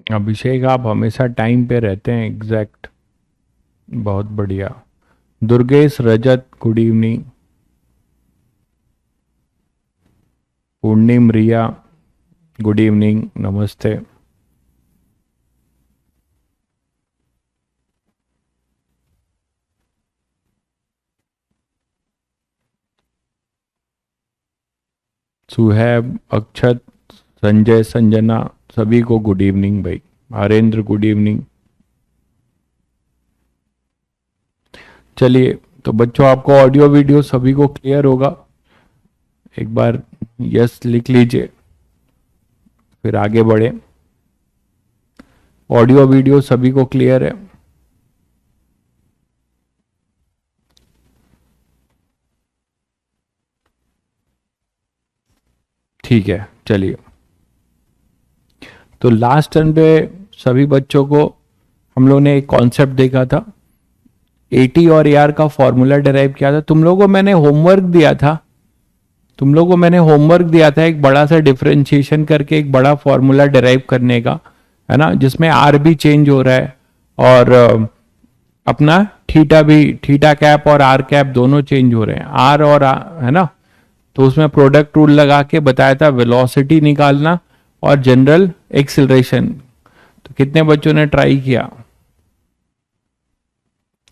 अभिषेक, आप हमेशा टाइम पे रहते हैं, एग्जैक्ट। बहुत बढ़िया। दुर्गेश, रजत, गुड इवनिंग। पूर्णिम, रिया, गुड इवनिंग, नमस्ते। सुहैब, अक्षत, संजय, संजना, सभी को गुड इवनिंग भाई। Harendra, good evening. चलिए, तो बच्चों आपको ऑडियो वीडियो सभी को क्लियर होगा। एक बार यस लिख लीजिए, फिर आगे बढ़े। ऑडियो वीडियो सभी को क्लियर है? ठीक है, चलिए। तो लास्ट टर्न पे सभी बच्चों को हम लोगों ने एक कॉन्सेप्ट देखा था। एटी और एआर का फॉर्मूला डिराइव किया था। तुम लोगों को मैंने होमवर्क दिया था। एक बड़ा सा डिफरेंशिएशन करके एक बड़ा फॉर्मूला डिराइव करने का, है ना, जिसमें आर भी चेंज हो रहा है और अपना थीटा भी, थीटा कैप और आर कैप दोनों चेंज हो रहे हैं, आर और है ना। तो उसमें प्रोडक्ट रूल लगा के बताया था वेलोसिटी निकालना और जनरल एक्सिलरेशन। तो कितने बच्चों ने ट्राई किया?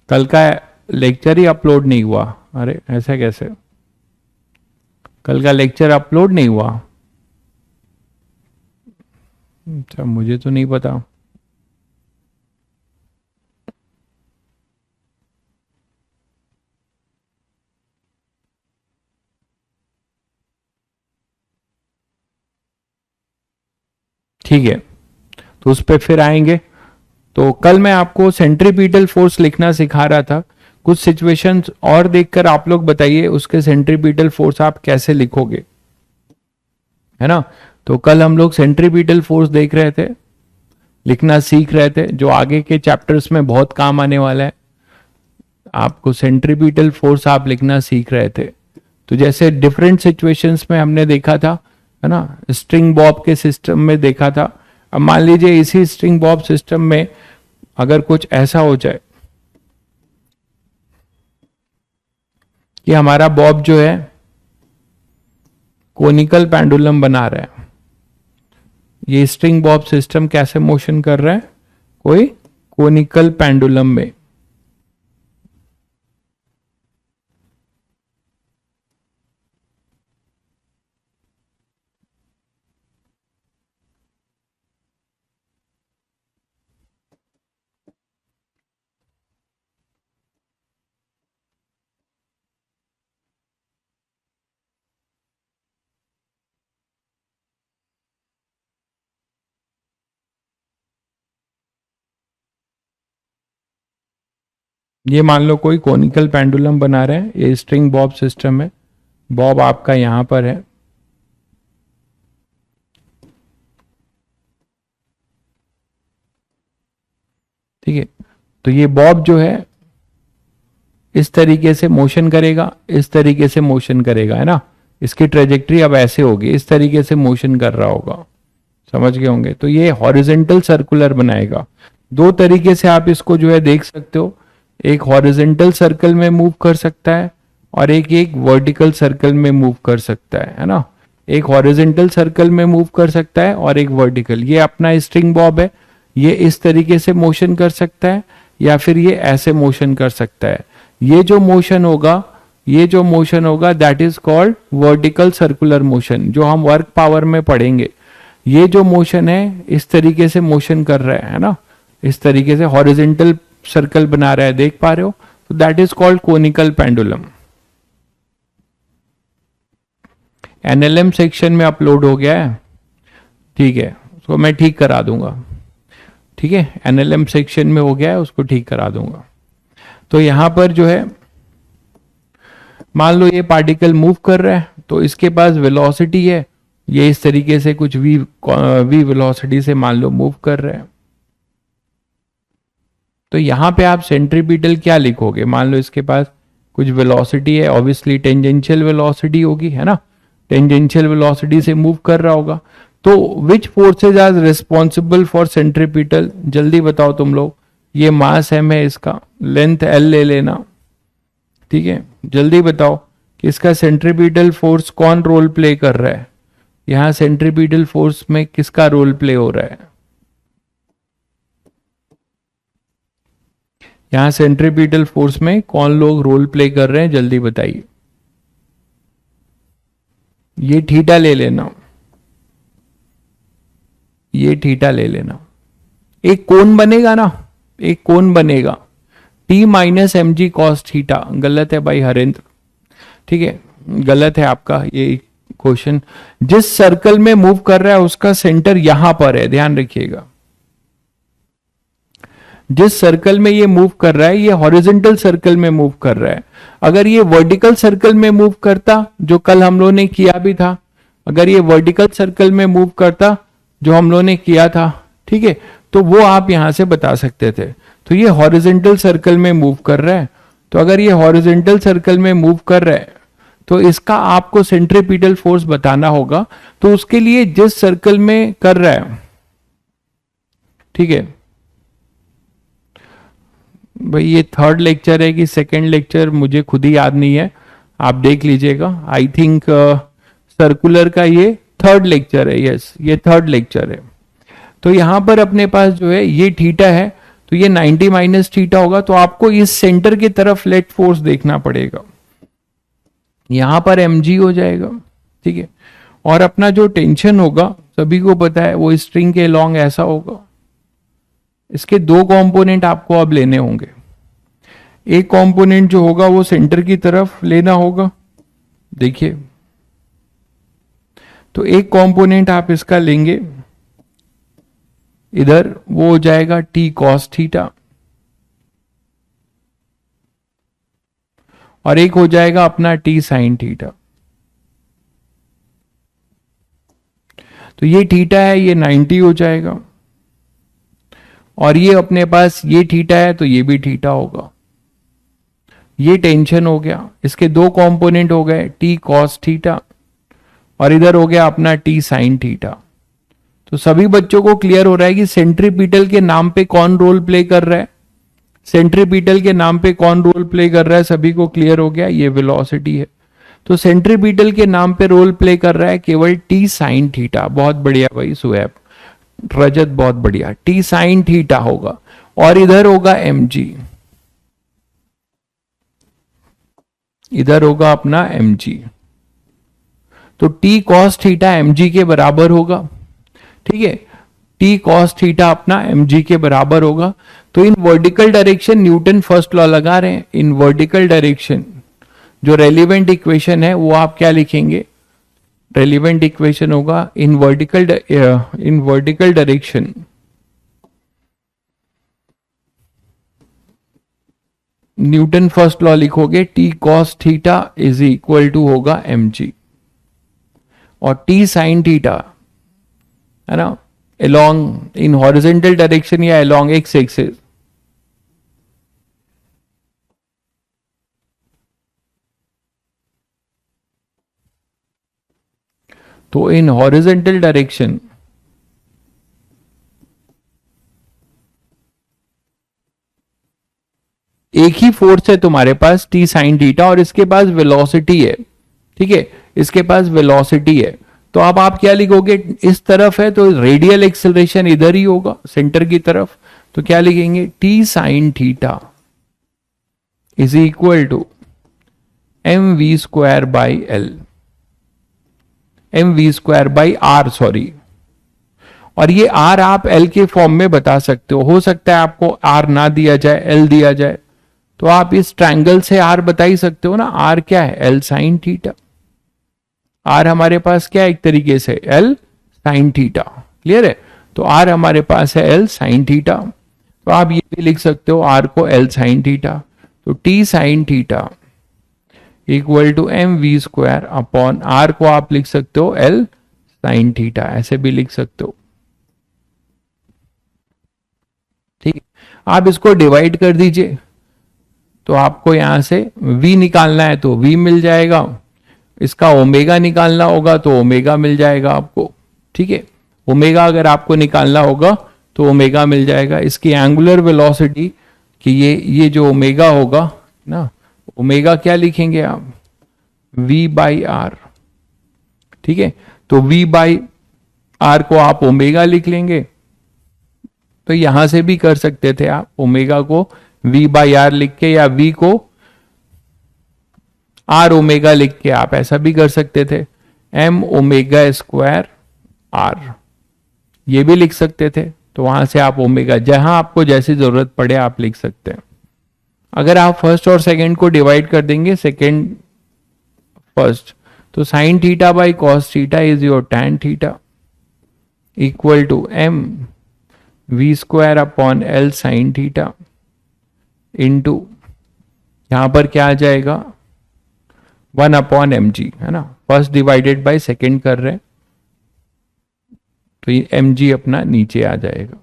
कल का लेक्चर ही अपलोड नहीं हुआ? अरे ऐसा कैसे? कल का लेक्चर अपलोड नहीं हुआ? अच्छा, मुझे तो नहीं पता। ठीक है, तो उस पर फिर आएंगे। तो कल मैं आपको सेंट्रीपीटल फोर्स लिखना सिखा रहा था। कुछ सिचुएशंस और देखकर आप लोग बताइए उसके सेंट्रीपीटल फोर्स आप कैसे लिखोगे, है ना। तो कल हम लोग सेंट्रीपीटल फोर्स देख रहे थे, लिखना सीख रहे थे, जो आगे के चैप्टर्स में बहुत काम आने वाला है। आपको सेंट्रीपीटल फोर्स आप लिखना सीख रहे थे। तो जैसे डिफरेंट सिचुएशंस में हमने देखा था, है ना, स्ट्रिंग बॉब के सिस्टम में देखा था। अब मान लीजिए इसी स्ट्रिंग बॉब सिस्टम में अगर कुछ ऐसा हो जाए कि हमारा बॉब जो है कोनिकल पेंडुलम बना रहा है। ये स्ट्रिंग बॉब सिस्टम कैसे मोशन कर रहा है? कोई कोनिकल पेंडुलम में। ये मान लो कोई कोनिकल पेंडुलम बना रहे हैं, ये स्ट्रिंग बॉब सिस्टम है। बॉब आपका यहां पर है, ठीक है। तो ये बॉब जो है इस तरीके से मोशन करेगा, इस तरीके से मोशन करेगा, है ना। इसकी ट्रेजेक्ट्री अब ऐसे होगी, इस तरीके से मोशन कर रहा होगा, समझ गए होंगे। तो ये हॉरिजेंटल सर्कुलर बनाएगा। दो तरीके से आप इसको जो है देख सकते हो, एक हॉरिजेंटल सर्कल में मूव कर सकता है और एक एक वर्टिकल सर्कल में मूव कर सकता है ना। एक हॉरिजेंटल सर्कल में मूव कर सकता है और एक वर्टिकल। ये अपना स्ट्रिंग बॉब है, ये इस तरीके से मोशन कर सकता है या फिर ये ऐसे मोशन कर सकता है। ये जो मोशन होगा, that is called vertical circular motion, जो हम वर्क पावर में पढ़ेंगे। ये जो मोशन है इस तरीके से मोशन कर रहा है ना, इस तरीके से हॉरिजेंटल सर्कल बना रहा है, देख पा रहे हो। तो that is called conical pendulum. NLM section में अपलोड हो गया है, ठीक है, उसको मैं ठीक करा दूंगा। ठीक है, एनएलएम सेक्शन में हो गया है, उसको ठीक करा दूंगा। तो यहां पर जो है मान लो ये पार्टिकल मूव कर रहा है, तो इसके पास वेलोसिटी है, ये इस तरीके से कुछ वी वेलोसिटी से मान लो मूव कर रहा है। तो यहां पे आप सेंट्रीपिटल क्या लिखोगे? मान लो इसके पास कुछ वेलोसिटी है, ऑब्वियसली टेंजेंशियल वेलोसिटी होगी, है ना। टेंजेंशियल वेलोसिटी से मूव कर रहा होगा। तो which forces are responsible for centripetal, जल्दी बताओ तुम लोग। ये मास m है, इसका लेंथ l ले लेना, ठीक है। जल्दी बताओ कि इसका सेंट्रीपिटल फोर्स कौन रोल प्ले कर रहा है, यहां सेंट्रीपिटल फोर्स में किसका रोल प्ले हो रहा है, यहां सेंट्रीपिटल फोर्स में कौन लोग रोल प्ले कर रहे हैं, जल्दी बताइए। ये थीटा ले लेना, ये थीटा ले लेना, एक कोण बनेगा ना, एक कोण बनेगा T minus M G cos theta. गलत है भाई हरेंद्र, ठीक है, गलत है आपका ये क्वेश्चन। जिस सर्कल में मूव कर रहा है उसका सेंटर यहां पर है, ध्यान रखिएगा। जिस सर्कल में ये मूव कर रहा है ये हॉरिजॉन्टल सर्कल में मूव कर रहा है। अगर ये वर्टिकल सर्कल में मूव करता, जो कल हम लोगों ने किया भी था, अगर ये वर्टिकल सर्कल में मूव करता जो हम लोगों ने किया था, ठीक है, तो वो आप यहां से बता सकते थे। तो ये हॉरिजॉन्टल सर्कल में मूव कर रहा है, तो अगर ये हॉरिजॉन्टल सर्कल में मूव कर रहा है तो इसका आपको सेंट्रीपिटल फोर्स बताना होगा। तो उसके लिए जिस सर्कल में कर रहा है, ठीक है भाई, ये थर्ड लेक्चर है कि सेकंड लेक्चर मुझे खुद ही याद नहीं है, आप देख लीजिएगा। आई थिंक सर्कुलर का ये थर्ड लेक्चर है, यस ये थर्ड लेक्चर है। तो यहां पर अपने पास जो है ये थीटा है, तो ये 90 माइनस थीटा होगा। तो आपको इस सेंटर की तरफ लेट फोर्स देखना पड़ेगा, यहां पर mg हो जाएगा, ठीक है। और अपना जो टेंशन होगा सभी को पता है, वो स्ट्रिंग के लॉन्ग ऐसा होगा। इसके दो कंपोनेंट आपको अब लेने होंगे, एक कंपोनेंट जो होगा वो सेंटर की तरफ लेना होगा, देखिए। तो एक कंपोनेंट आप इसका लेंगे इधर, वो हो जाएगा t cos थीटा, और एक हो जाएगा अपना t sin थीटा। तो ये थीटा है, ये 90 हो जाएगा, और ये अपने पास ये थीटा है तो ये भी थीटा होगा। ये टेंशन हो गया, इसके दो कंपोनेंट हो गए t cos थीटा, और इधर हो गया अपना t sin थीटा। तो सभी बच्चों को क्लियर हो रहा है कि सेंट्रीपिटल के नाम पे कौन रोल प्ले कर रहा है, सेंट्रीपिटल के नाम पे कौन रोल प्ले कर रहा है, सभी को क्लियर हो गया। ये वेलोसिटी है, तो सेंट्रीपिटल के नाम पे रोल प्ले कर रहा है केवल t sin थीटा। बहुत बढ़िया भाई सुहैब, रजत बहुत बढ़िया, t sin थीटा होगा, और इधर होगा mg, इधर होगा अपना mg। तो t cos थीटा mg के बराबर होगा, ठीक है, t cos थीटा अपना mg के बराबर होगा। तो in vertical direction Newton first law लगा रहे हैं, इन वर्टिकल डायरेक्शन जो रेलिवेंट इक्वेशन है वो आप क्या लिखेंगे, रेलिवेंट इक्वेशन होगा in vertical direction Newton first law लिखोगे, t cos theta is equal to होगा mg, और t sin थीटा है ना along इन हॉरिजॉन्टल डायरेक्शन या along x एक्सिस। तो इन हॉरिजॉन्टल डायरेक्शन एक ही फोर्स है तुम्हारे पास t sin थीटा, और इसके पास वेलोसिटी है, ठीक है, इसके पास वेलोसिटी है। तो अब आप क्या लिखोगे, इस तरफ है तो रेडियल एक्सेलरेशन इधर ही होगा सेंटर की तरफ, तो क्या लिखेंगे t sin theta is equal to mv square by L, mv square by R, sorry. और ये r आप l के फॉर्म में बता सकते हो सकता है आपको r ना दिया जाए, l दिया जाए, तो आप इस ट्रायंगल से r बता ही सकते हो ना। r क्या है, l sin थीटा, r हमारे पास क्या है एक तरीके से l sin थीटा, क्लियर है। तो r हमारे पास है l sin थीटा, तो आप ये भी लिख सकते हो r को l sin थीटा, तो t sin theta equal to mv square upon r को आप लिख सकते हो l sin थीटा, ऐसे भी लिख सकते हो, ठीक है। आप इसको डिवाइड कर दीजिए, तो आपको यहां से v निकालना है तो v मिल जाएगा, इसका ओमेगा निकालना होगा तो ओमेगा मिल जाएगा आपको, ठीक है। ओमेगा अगर आपको निकालना होगा तो ओमेगा मिल जाएगा। इसकी एंगुलर वेलोसिटी कि ये जो ओमेगा होगा ना, ओमेगा क्या लिखेंगे आप, v बाई आर, ठीक है। तो v बाई आर को आप ओमेगा लिख लेंगे, तो यहां से भी कर सकते थे आप, ओमेगा को v बाई आर लिख के या v को आर ओमेगा लिख के आप ऐसा भी कर सकते थे, m ओमेगा स्क्वायर आर, ये भी लिख सकते थे। तो वहां से आप ओमेगा, जहां आपको जैसी जरूरत पड़े आप लिख सकते हैं। अगर आप फर्स्ट और सेकंड को डिवाइड कर देंगे, सेकंड फर्स्ट, तो sine theta by cos theta is your tan theta equal to m v square upon l sine theta into यहां पर क्या आ जाएगा 1 अपॉन mg, है ना, फर्स्ट डिवाइडेड बाय सेकंड कर रहे हैं, तो ये mg अपना नीचे आ जाएगा,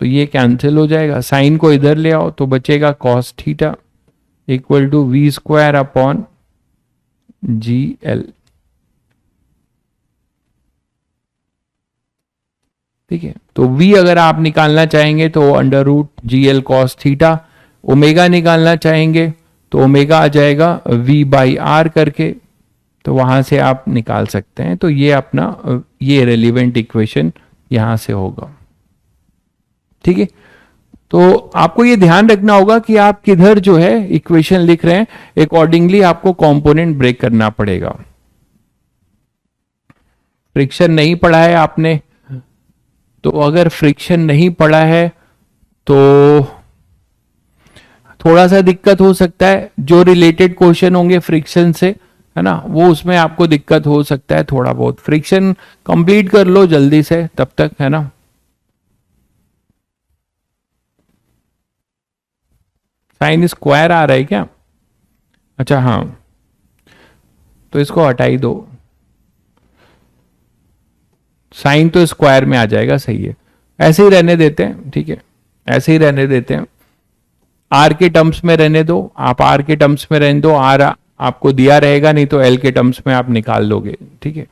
तो ये कैंसिल हो जाएगा। साइन को इधर ले आओ तो बचेगा cos theta equal to V square upon G L, ठीक है। तो v अगर आप निकालना चाहेंगे तो under root G L cos theta, omega निकालना चाहेंगे तो ओमेगा आ जाएगा v बाई आर करके, तो वहां से आप निकाल सकते हैं। तो ये अपना ये रेलिवेंट इक्वेशन यहां से होगा, ठीक है। तो आपको ये ध्यान रखना होगा कि आप किधर जो है इक्वेशन लिख रहे हैं, अकॉर्डिंगली आपको कंपोनेंट ब्रेक करना पड़ेगा। फ्रिक्शन नहीं पढ़ा है आपने, तो अगर फ्रिक्शन नहीं पढ़ा है तो थोड़ा सा दिक्कत हो सकता है। जो रिलेटेड क्वेश्चन होंगे फ्रिक्शन से, है ना, वो उसमें आपको दिक्कत हो सकता है थोड़ा बहुत। फ्रिक्शन कंप्लीट कर लो जल्दी से तब तक, है ना। साइन स्क्वायर आ रहा है क्या? अच्छा हाँ, तो इसको हटा ही दो, साइन तो स्क्वायर में आ जाएगा, सही है। ऐसे ही रहने देते हैं, ठीक है, ऐसे ही रहने देते हैं। आर के टर्म्स में रहने दो, आप आर के टर्म्स में रहने दो, आर आपको दिया रहेगा, नहीं तो एल के टर्म्स में आप निकाल लोगे, ठीक है।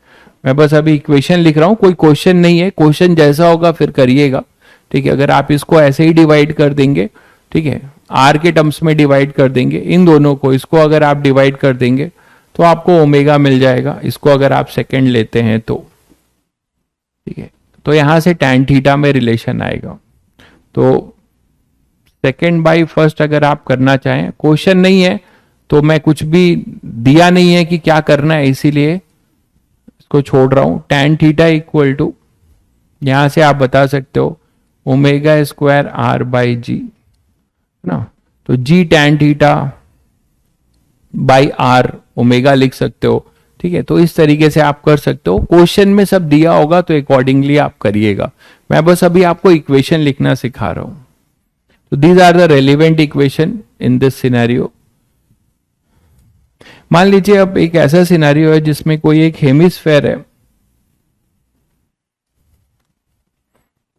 मैं बस अभी इक्वेशन लिख रहा हूं, कोई क्वेश्चन नहीं है, क्वेश्चन जैसा होगा फिर करिएगा, ठीक है। अगर आप इसको ऐसे ही डिवाइड कर देंगे, ठीक है, आर के टर्म्स में डिवाइड कर देंगे इन दोनों को, इसको अगर आप डिवाइड कर देंगे तो आपको ओमेगा मिल जाएगा। इसको अगर आप सेकंड लेते हैं तो, ठीक है, तो यहां से टैन थीटा में रिलेशन आएगा। तो सेकंड बाई फर्स्ट अगर आप करना चाहें, क्वेश्चन नहीं है तो मैं कुछ भी दिया नहीं है कि क्या करना है, इसीलिए इसको छोड़ रहा हूं। टैन थीटा इक्वल टू, यहां से आप बता सकते हो omega square r by g ना, तो g tan theta by r omega लिख सकते हो, ठीक है। तो इस तरीके से आप कर सकते हो, क्वेश्चन में सब दिया होगा तो अकॉर्डिंगली आप करिएगा। मैं बस अभी आपको इक्वेशन लिखना सिखा रहा हूं। तो these are the relevant equation in this scenario. मान लीजिए अब एक ऐसा सिनेरियो है जिसमें कोई एक हेमिस्फेयर है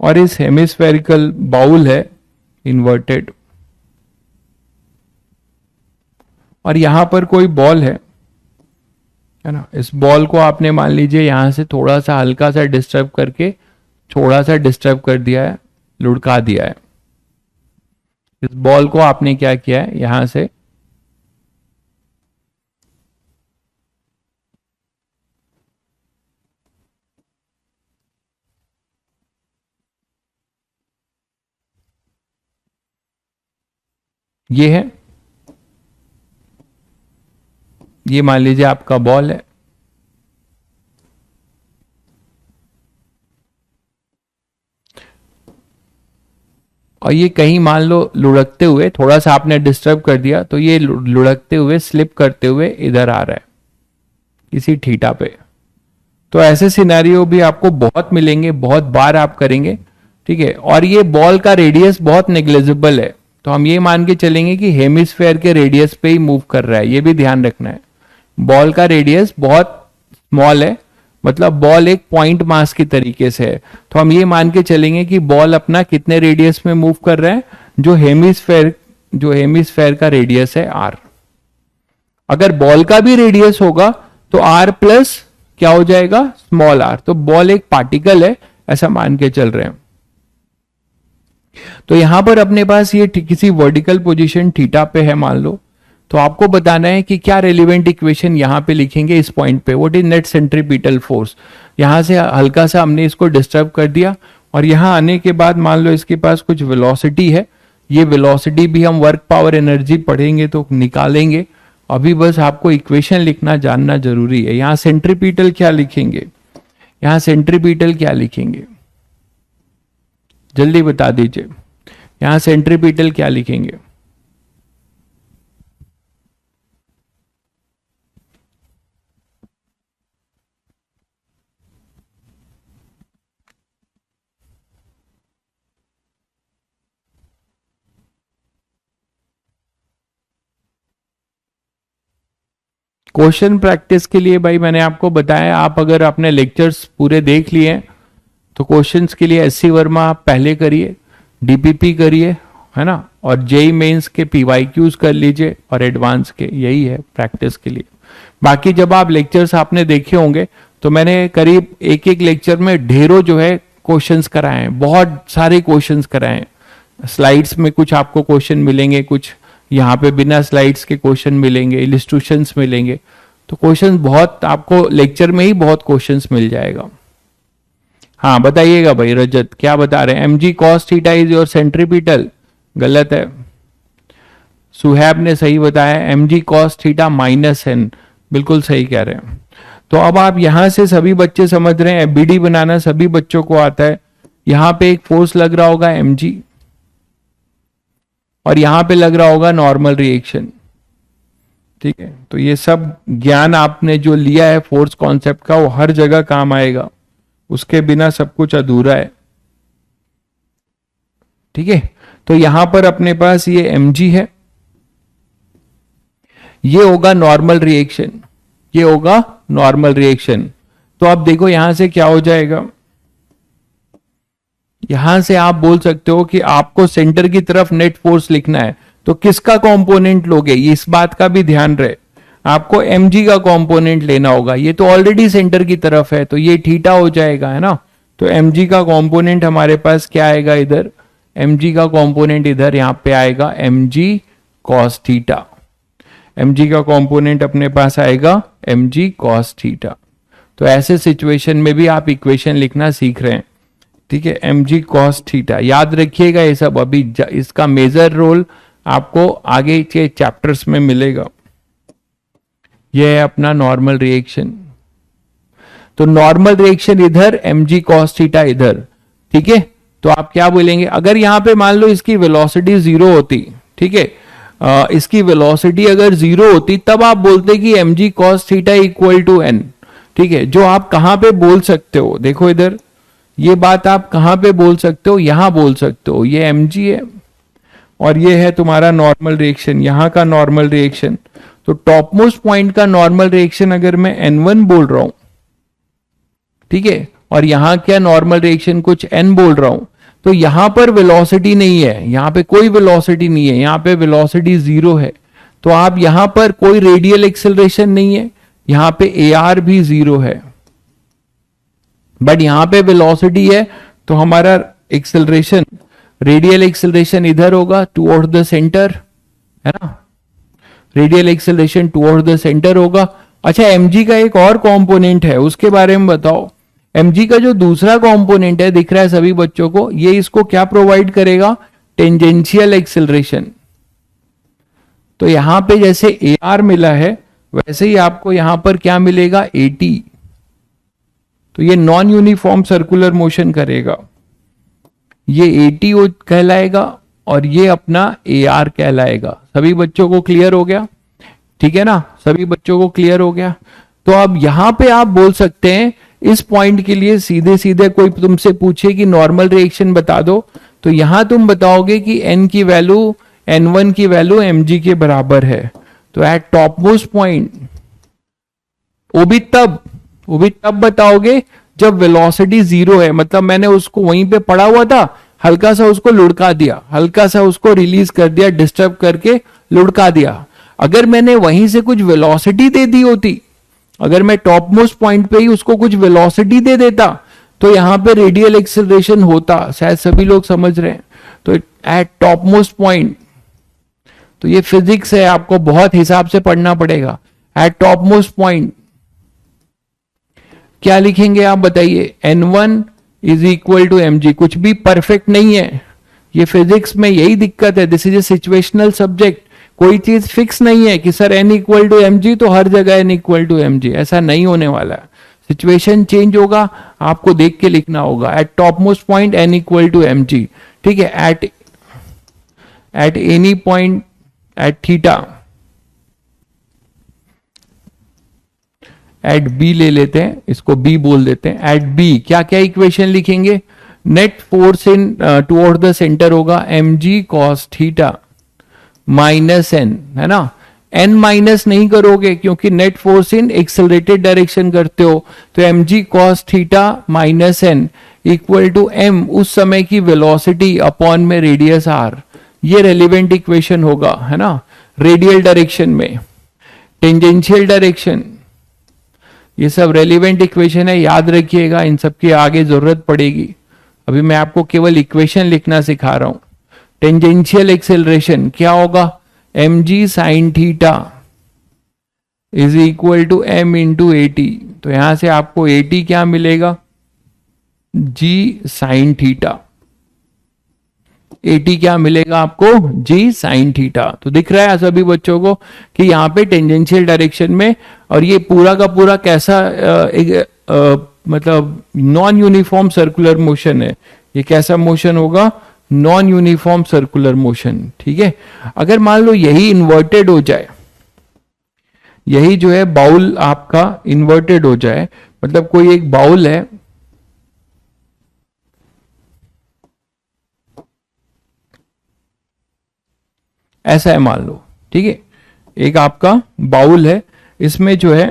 और इस हेमिस्फेरिकल बाउल है इन्वर्टेड, और यहां पर कोई बॉल है ना। इस बॉल को आपने मान लीजिए यहां से थोड़ा सा हल्का सा डिस्टर्ब करके, थोड़ा सा डिस्टर्ब कर दिया है, लुढ़का दिया है। इस बॉल को आपने क्या किया है, यहां से ये है, ये मान लीजिए आपका बॉल है, और ये कहीं मान लो लुढ़कते हुए, थोड़ा सा आपने डिस्टर्ब कर दिया तो ये लुढ़कते हुए, स्लिप करते हुए इधर आ रहा है किसी थीटा पे। तो ऐसे सिनेरियो भी आपको बहुत मिलेंगे, बहुत बार आप करेंगे, ठीक है। और ये बॉल का रेडियस बहुत नेग्लिजिबल है, तो हम ये मान के चलेंगे कि हेमिस्फेयर के रेडियस पे ही मूव कर रहा है, ये भी ध्यान रखना है। बॉल का रेडियस बहुत स्मॉल है, मतलब बॉल एक पॉइंट मास की तरीके से है, तो हम ये मान के चलेंगे कि बॉल अपना कितने रेडियस में मूव कर रहा है, जो हेमिस्फेयर का रेडियस है आर। अगर बॉल का भी रेडियस होगा तो आर प्लस क्या हो जाएगा, स्मॉल आर। तो बॉल एक पार्टिकल है ऐसा मान के चल रहे हैं। तो यहां पर अपने पास ये किसी वर्टिकल पोजीशन थीटा पे है मान लो, तो आपको बताना है कि क्या रेलिवेंट इक्वेशन यहां पे लिखेंगे इस पॉइंट पे, what is net centripetal force. यहां से हल्का सा हमने इसको डिस्टर्ब कर दिया और यहां आने के बाद मान लो इसके पास कुछ वेलोसिटी है, ये वेलोसिटी भी हम वर्क पावर एनर्जी पढ़ेंगे तो निकालेंगे। अभी बस आपको इक्वेशन लिखना जानना जरूरी है। यहां सेंट्रीपिटल क्या लिखेंगे, यहां सेंट्रीपिटल क्या लिखेंगे, जल्दी बता दीजिए। यहां सेंट्रीपिटल क्या लिखेंगे, क्वेश्चन प्रैक्टिस के लिए भाई मैंने आपको बताया, आप अगर अपने लेक्चर्स पूरे देख लिए हैं तो क्वेश्चंस के लिए एससी वर्मा आप पहले करिए, डीपीपी करिए, है ना, और जेई मेंस के पीवाईक्यूज कर लीजिए और एडवांस के, यही है प्रैक्टिस के लिए। बाकी जब आप लेक्चर्स आपने देखे होंगे तो मैंने करीब एक एक लेक्चर में ढेरों जो है क्वेश्चंस कराए हैं, बहुत सारे क्वेश्चंस कराए हैं। स्लाइड्स में कुछ आपको क्वेश्चन मिलेंगे, कुछ यहाँ पे बिना स्लाइड्स के क्वेश्चन मिलेंगे, इलिस्ट्रेशंस मिलेंगे, तो क्वेश्चन बहुत आपको लेक्चर में ही बहुत क्वेश्चंस मिल जाएगा। हाँ बताइएगा भाई रजत क्या बता रहे हैं, M G cos theta is your centripetal, गलत है। सुहैब ने सही बताया, M G cos theta minus N, बिल्कुल सही कह रहे हैं। तो अब आप यहां से सभी बच्चे समझ रहे हैं, एबीडी बनाना सभी बच्चों को आता है। यहां पे एक फोर्स लग रहा होगा एम जी और यहां पे लग रहा होगा नॉर्मल रिएक्शन, ठीक है। तो ये सब ज्ञान आपने जो लिया है फोर्स कॉन्सेप्ट का वो हर जगह काम आएगा, उसके बिना सब कुछ अधूरा है, ठीक है। तो यहां पर अपने पास ये mg है, ये होगा नॉर्मल रिएक्शन, ये होगा नॉर्मल रिएक्शन। तो अब देखो यहां से क्या हो जाएगा, यहां से आप बोल सकते हो कि आपको सेंटर की तरफ नेट फोर्स लिखना है तो किसका कंपोनेंट लोगे, ये इस बात का भी ध्यान रहे, आपको mg का कंपोनेंट लेना होगा। ये तो ऑलरेडी सेंटर की तरफ है तो ये थीटा हो जाएगा, है ना। तो mg का कंपोनेंट हमारे पास क्या आएगा, इधर mg का कंपोनेंट इधर यहां पे आएगा mg cos थीटा, mg का कंपोनेंट अपने पास आएगा mg cos थीटा। तो ऐसे सिचुएशन में भी आप इक्वेशन लिखना सीख रहे हैं, ठीक है। mg cos थीटा याद रखिएगा, ये सब अभी इसका मेजर रोल आपको आगे के चैप्टर्स में मिलेगा। ये है अपना नॉर्मल रिएक्शन, तो नॉर्मल रिएक्शन इधर mg cos थीटा इधर, ठीक है। तो आप क्या बोलेंगे, अगर यहां पे मान लो इसकी वेलोसिटी जीरो होती, ठीक है, इसकी वेलोसिटी अगर जीरो होती तब आप बोलते कि mg cos theta equal to n, ठीक है। जो आप कहां पे बोल सकते हो, देखो इधर ये बात आप कहां पे बोल सकते हो, यहां बोल सकते हो, ये mg है और ये है तुम्हारा नॉर्मल रिएक्शन, यहां का नॉर्मल रिएक्शन। तो टॉप मोस्ट पॉइंट का नॉर्मल रिएक्शन अगर मैं n1 बोल रहा हूं, ठीक है, और यहां क्या नॉर्मल रिएक्शन कुछ n बोल रहा हूं, तो यहां पर वेलोसिटी नहीं है, यहां पे कोई वेलोसिटी नहीं है, यहां पे वेलोसिटी जीरो है। तो आप यहां पर कोई रेडियल एक्सेलरेशन नहीं है, यहां पे AR भी जीरो है, बट यहां पे वेलोसिटी है तो हमारा एक्सेलरेशन, रेडियल एक्सेलरेशन इधर होगा टुवर्ड द सेंटर, है ना, radial acceleration toward the centre होगा। अच्छा mg का एक और कंपोनेंट है, उसके बारे में बताओ। mg का जो दूसरा कंपोनेंट है दिख रहा है सभी बच्चों को, ये इसको क्या प्रोवाइड करेगा, टेंजेंशियल एक्सेलरेशन। तो यहां पे जैसे AR मिला है वैसे ही आपको यहां पर क्या मिलेगा, AT। तो ये नॉन यूनिफॉर्म सर्कुलर मोशन करेगा, ये AT कहलाएगा और ये अपना AR कहलाएगा। सभी बच्चों को क्लियर हो गया, ठीक है ना, सभी बच्चों को क्लियर हो गया। तो अब यहां पे आप बोल सकते हैं इस पॉइंट के लिए सीधे सीधे कोई तुमसे पूछे कि नॉर्मल रिएक्शन बता दो, तो यहां तुम बताओगे कि n की वैल्यू, n1 की वैल्यू mg के बराबर है। तो एट टॉप मोस्ट पॉइंट, वो भी तब बताओगे जब वेलोसिटी जीरो है, मतलब मैंने उसको वहीं पे पड़ा हुआ था, हल्का सा उसको लुढ़का दिया, हल्का सा उसको रिलीज कर दिया, डिस्टर्ब करके लुढ़का दिया। अगर मैंने वहीं से कुछ वेलोसिटी दे दी होती, अगर मैं टॉप मोस्ट पॉइंट पे ही उसको कुछ वेलोसिटी दे देता तो यहां पे रेडियल एक्सेलरेशन होता, शायद सभी लोग समझ रहे हैं। तो एट टॉप मोस्ट पॉइंट, तो ये फिजिक्स है, आपको बहुत हिसाब से पढ़ना पड़ेगा। एट टॉप मोस्ट पॉइंट क्या लिखेंगे आप बताइए? N1 is equal to mg। कुछ भी परफेक्ट नहीं है, ये फिजिक्स में यही दिक्कत है। This is a situational subject. कोई चीज फिक्स नहीं है कि sir n equal to mg तो हर जगह n इक्वल टू mg, ऐसा नहीं होने वाला है। सिचुएशन चेंज होगा, आपको देख के लिखना होगा। At top most point n equal to mg, ठीक है। At any point at theta, at B ले लेते हैं, इसको बी बोल देते हैं। एट बी क्या क्या इक्वेशन लिखेंगे? Net force in toward the centre होगा mg cos theta minus n, है ना। n माइनस नहीं करोगे क्योंकि net force in accelerated direction करते हो, तो mg cos theta minus n equal to m उस समय की वेलोसिटी अपॉन में रेडियस r। ये रेलिवेंट इक्वेशन होगा, है ना। रेडियल डायरेक्शन में, टेंजेंशियल डायरेक्शन, ये सब रेलिवेंट इक्वेशन है, याद रखिएगा। इन सब की आगे जरूरत पड़ेगी। अभी मैं आपको केवल इक्वेशन लिखना सिखा रहा हूं। टेंजेंशियल एक्सेलरेशन क्या होगा? mg sine theta is equal to m into AT. तो यहां से आपको एटी क्या मिलेगा? g sine theta. एटी क्या मिलेगा आपको? g sine theta. तो दिख रहा है सभी बच्चों को कि यहाँ पे टेंजेंशियल डायरेक्शन में, और ये पूरा का पूरा कैसा मतलब नॉन यूनिफॉर्म सर्कुलर मोशन है। ये कैसा मोशन होगा? नॉन यूनिफॉर्म सर्कुलर मोशन, ठीक है। अगर मान लो यही इन्वर्टेड हो जाए, यही जो है बाउल आपका इन्वर्टेड हो जाए, मतलब कोई एक बाउल है, ऐसा है मान लो, ठीक है। एक आपका बाउल है, इसमें जो है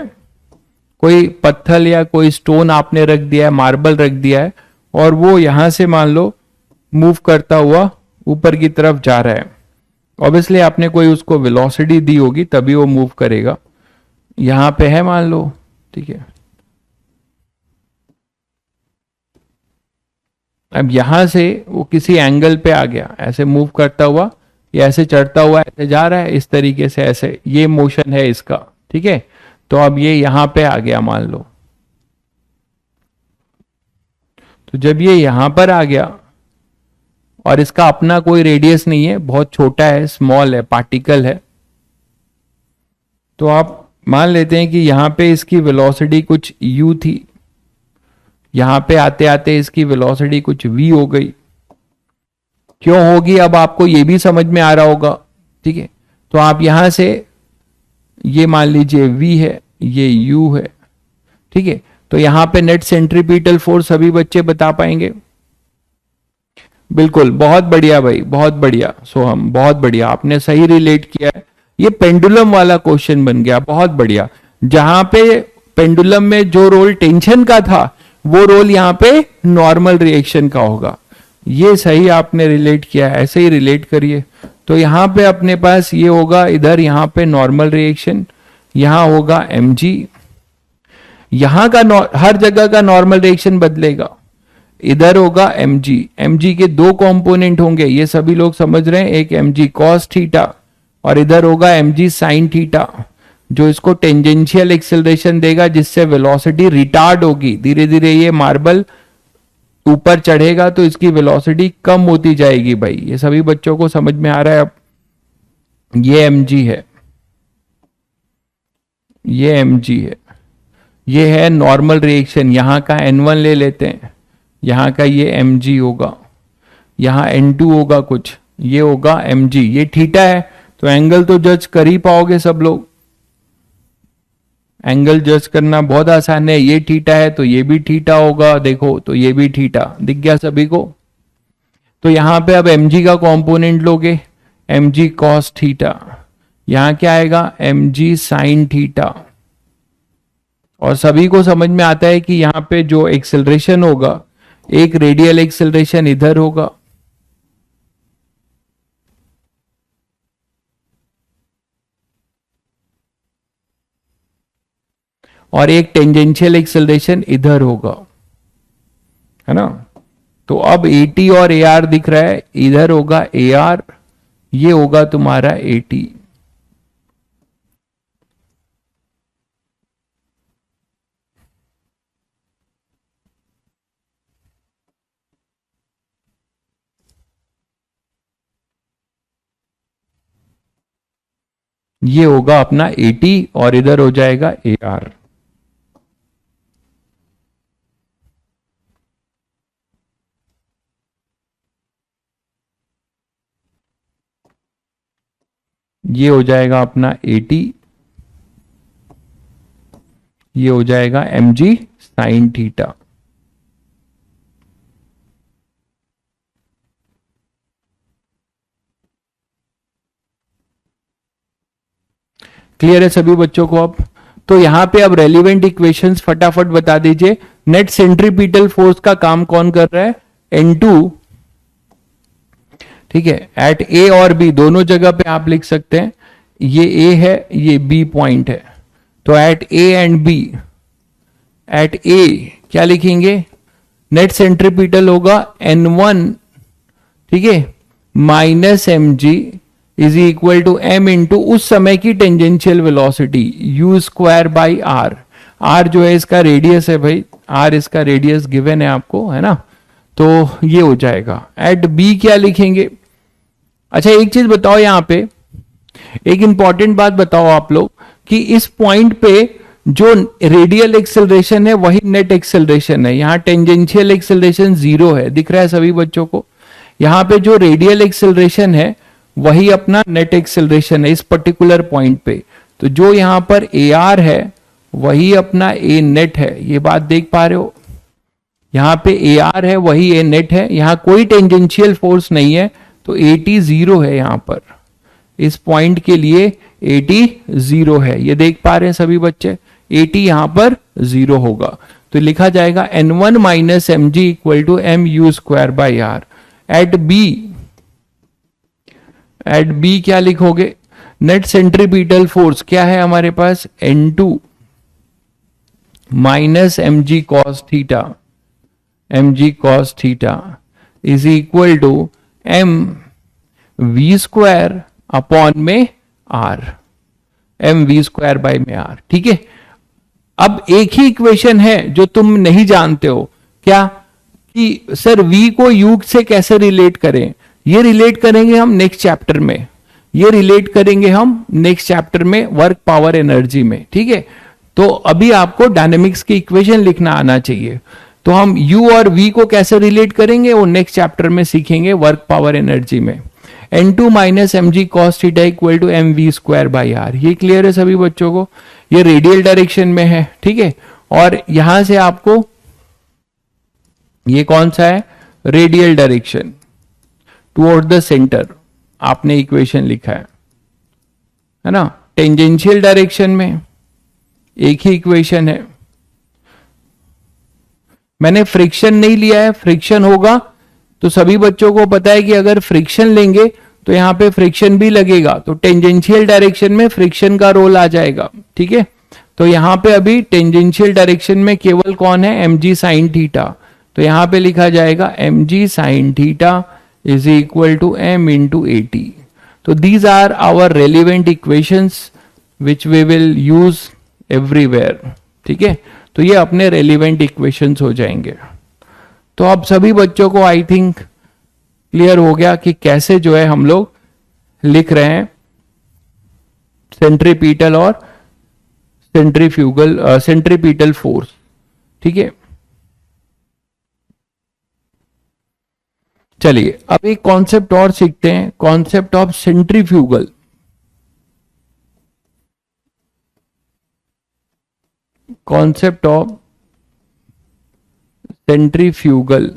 कोई पत्थर या कोई स्टोन आपने रख दिया है, मार्बल रख दिया है, और वो यहां से मान लो मूव करता हुआ ऊपर की तरफ जा रहा है। ऑब्वियसली आपने कोई उसको वेलोसिटी दी होगी तभी वो मूव करेगा। यहां पे है मान लो, ठीक है। अब यहां से वो किसी एंगल पे आ गया, ऐसे मूव करता हुआ या ऐसे चढ़ता हुआ ऐसे जा रहा है, इस तरीके से, ऐसे ये मोशन है इसका, ठीक है। तो अब ये यहां पे आ गया मान लो। तो जब ये यहां पर आ गया और इसका अपना कोई रेडियस नहीं है, बहुत छोटा है, स्मॉल है, पार्टिकल है, तो आप मान लेते हैं कि यहां पे इसकी वेलोसिटी कुछ u थी, यहां पे आते आते इसकी वेलोसिटी कुछ v हो गई। क्यों होगी अब आपको ये भी समझ में आ रहा होगा, ठीक है। तो आप यहां से ये मान लीजिए v है, ये u है, ठीक है। तो यहां पे नेट सेंट्रीपिटल फोर्स सभी बच्चे बता पाएंगे? बिल्कुल, बहुत बढ़िया भाई, बहुत बढ़िया सोहम, बहुत बढ़िया, आपने सही रिलेट किया है। ये पेंडुलम वाला क्वेश्चन बन गया, बहुत बढ़िया। जहां पे पेंडुलम में जो रोल टेंशन का था, वो रोल यहां पे नॉर्मल रिएक्शन का होगा। ये सही आपने रिलेट किया, ऐसे ही रिलेट करिए। तो यहां पे अपने पास ये होगा, इधर यहां पे नॉर्मल रिएक्शन, यहां होगा mg, यहां का हर जगह का नॉर्मल रिएक्शन बदलेगा। इधर होगा mg, mg के दो कंपोनेंट होंगे, ये सभी लोग समझ रहे हैं, एक mg cos थीटा और इधर होगा mg sin थीटा, जो इसको टेंजेंशियल एक्सेलरेशन देगा, जिससे वेलोसिटी रिटार्ड होगी। धीरे धीरे ये मार्बल ऊपर चढ़ेगा तो इसकी वेलोसिटी कम होती जाएगी। भाई ये सभी बच्चों को समझ में आ रहा है अब? ये mg है, ये mg है, ये है नॉर्मल रिएक्शन। यहां का n1 ले लेते हैं, यहां का ये mg होगा, यहां n2 होगा कुछ, ये होगा mg, ये थीटा है। तो एंगल तो जज कर ही पाओगे सब लोग, एंगल जज करना बहुत आसान है। ये थीटा है तो ये भी थीटा होगा, देखो तो ये भी थीटा, दिख गया सभी को। तो यहां पे अब mg का कंपोनेंट लोगे, mg cos थीटा, यहां क्या आएगा? mg sin theta. और सभी को समझ में आता है कि यहां पे जो एक्सेलरेशन होगा, एक रेडियल एक्सेलरेशन इधर होगा, और एक टेंजेंशियल एक्सेलरेशन इधर होगा, है ना। तो अब AT और AR दिख रहा है, इधर होगा AR, ये होगा तुम्हारा AT। ये होगा अपना AT और इधर हो जाएगा AR। ये हो जाएगा अपना AT, ये हो जाएगा mg sin थीटा। क्लियर है सभी बच्चों को अब? तो यहां पे अब रेलिवेंट इक्वेशंस फटाफट बता दीजिए। नेट सेंट्रीपिटल फोर्स का काम कौन कर रहा है? N2, ठीक है, एट A और B दोनों जगह पे आप लिख सकते हैं। ये A है, ये B पॉइंट है, तो at A and B, at A क्या लिखेंगे? नेट सेंट्रीपिटल होगा N1, ठीक है, minus mg is equal to m into उस समय की tangential velocity u square by r। r जो है इसका रेडियस है भाई, r इसका रेडियस गिवन है आपको, है ना। तो ये हो जाएगा। एट b क्या लिखेंगे? अच्छा एक चीज बताओ, यहां पे एक इंपॉर्टेंट बात बताओ आप लोग कि इस पॉइंट पे जो रेडियल एक्सेलरेशन है वही नेट एक्सेलरेशन है। यहां टेंजेंशियल एक्सेलरेशन 0 है, दिख रहा है सभी बच्चों को। यहां पे जो रेडियल एक्सेलरेशन है वही अपना नेट एक्सेलरेशन है इस पर्टिकुलर पॉइंट पे। तो जो यहां पर AR है वही अपना A नेट है, ये बात देख पा रहे हो। यहां पे AR है वही A नेट है, यहां कोई टेंजेंशियल फोर्स नहीं है, तो AT 0 है यहां पर। इस पॉइंट के लिए AT 0 है, ये देख पा रहे हैं सभी बच्चे। AT यहां पर 0 होगा, तो लिखा जाएगा N1 minus mg equal to mu square by r। At B क्या लिखोगे? नेट सेंट्रीपिटल फोर्स क्या है हमारे पास? N2 minus mg cos theta, mg cos theta is equal to m v square upon में r, m v square by में r, ठीक है। अब एक ही इक्वेशन है जो तुम नहीं जानते हो, क्या? कि सर v को u से कैसे रिलेट करें? ये रिलेट करेंगे हम नेक्स्ट चैप्टर में, ये रिलेट करेंगे हम नेक्स्ट चैप्टर में वर्क पावर एनर्जी में, ठीक है। तो अभी आपको डायनेमिक्स की इक्वेशन लिखना आना चाहिए। तो हम u और v को कैसे रिलेट करेंगे वो नेक्स्ट चैप्टर में सीखेंगे वर्क पावर एनर्जी में। N2 minus mg cos theta equal to mv square by r। ये क्लियर है सभी बच्चों को? ये रेडियल डायरेक्शन में है, ठीक है। और यहां से आपको ये कौन सा है? Radial direction toward the centre आपने इक्वेशन लिखा है ना। टेंजेंशियल डायरेक्शन में एक ही इक्वेशन है, मैंने फ्रिक्शन नहीं लिया है। फ्रिक्शन होगा तो सभी बच्चों को पता है कि अगर फ्रिक्शन लेंगे तो यहां पे फ्रिक्शन भी लगेगा, तो टेंजेंशियल डायरेक्शन में फ्रिक्शन का रोल आ जाएगा, ठीक है। तो यहां पे अभी टेंजेंशियल डायरेक्शन में केवल कौन है? mg sin theta. तो यहां पे लिखा जाएगा mg sin theta is equal to m into AT। तो these are our relevant equations which we will use everywhere, ठीक है। तो ये अपने रेलिवेंट इक्वेशंस हो जाएंगे। तो अब सभी बच्चों को आई थिंक क्लियर हो गया कि कैसे जो है हम लोग लिख रहे हैं सेंट्रीपिटल और सेंट्रीपिटल फोर्स, ठीक है। चलिए अब एक कॉन्सेप्ट और सीखते हैं, concept of centrifugal. Concept of centrifugal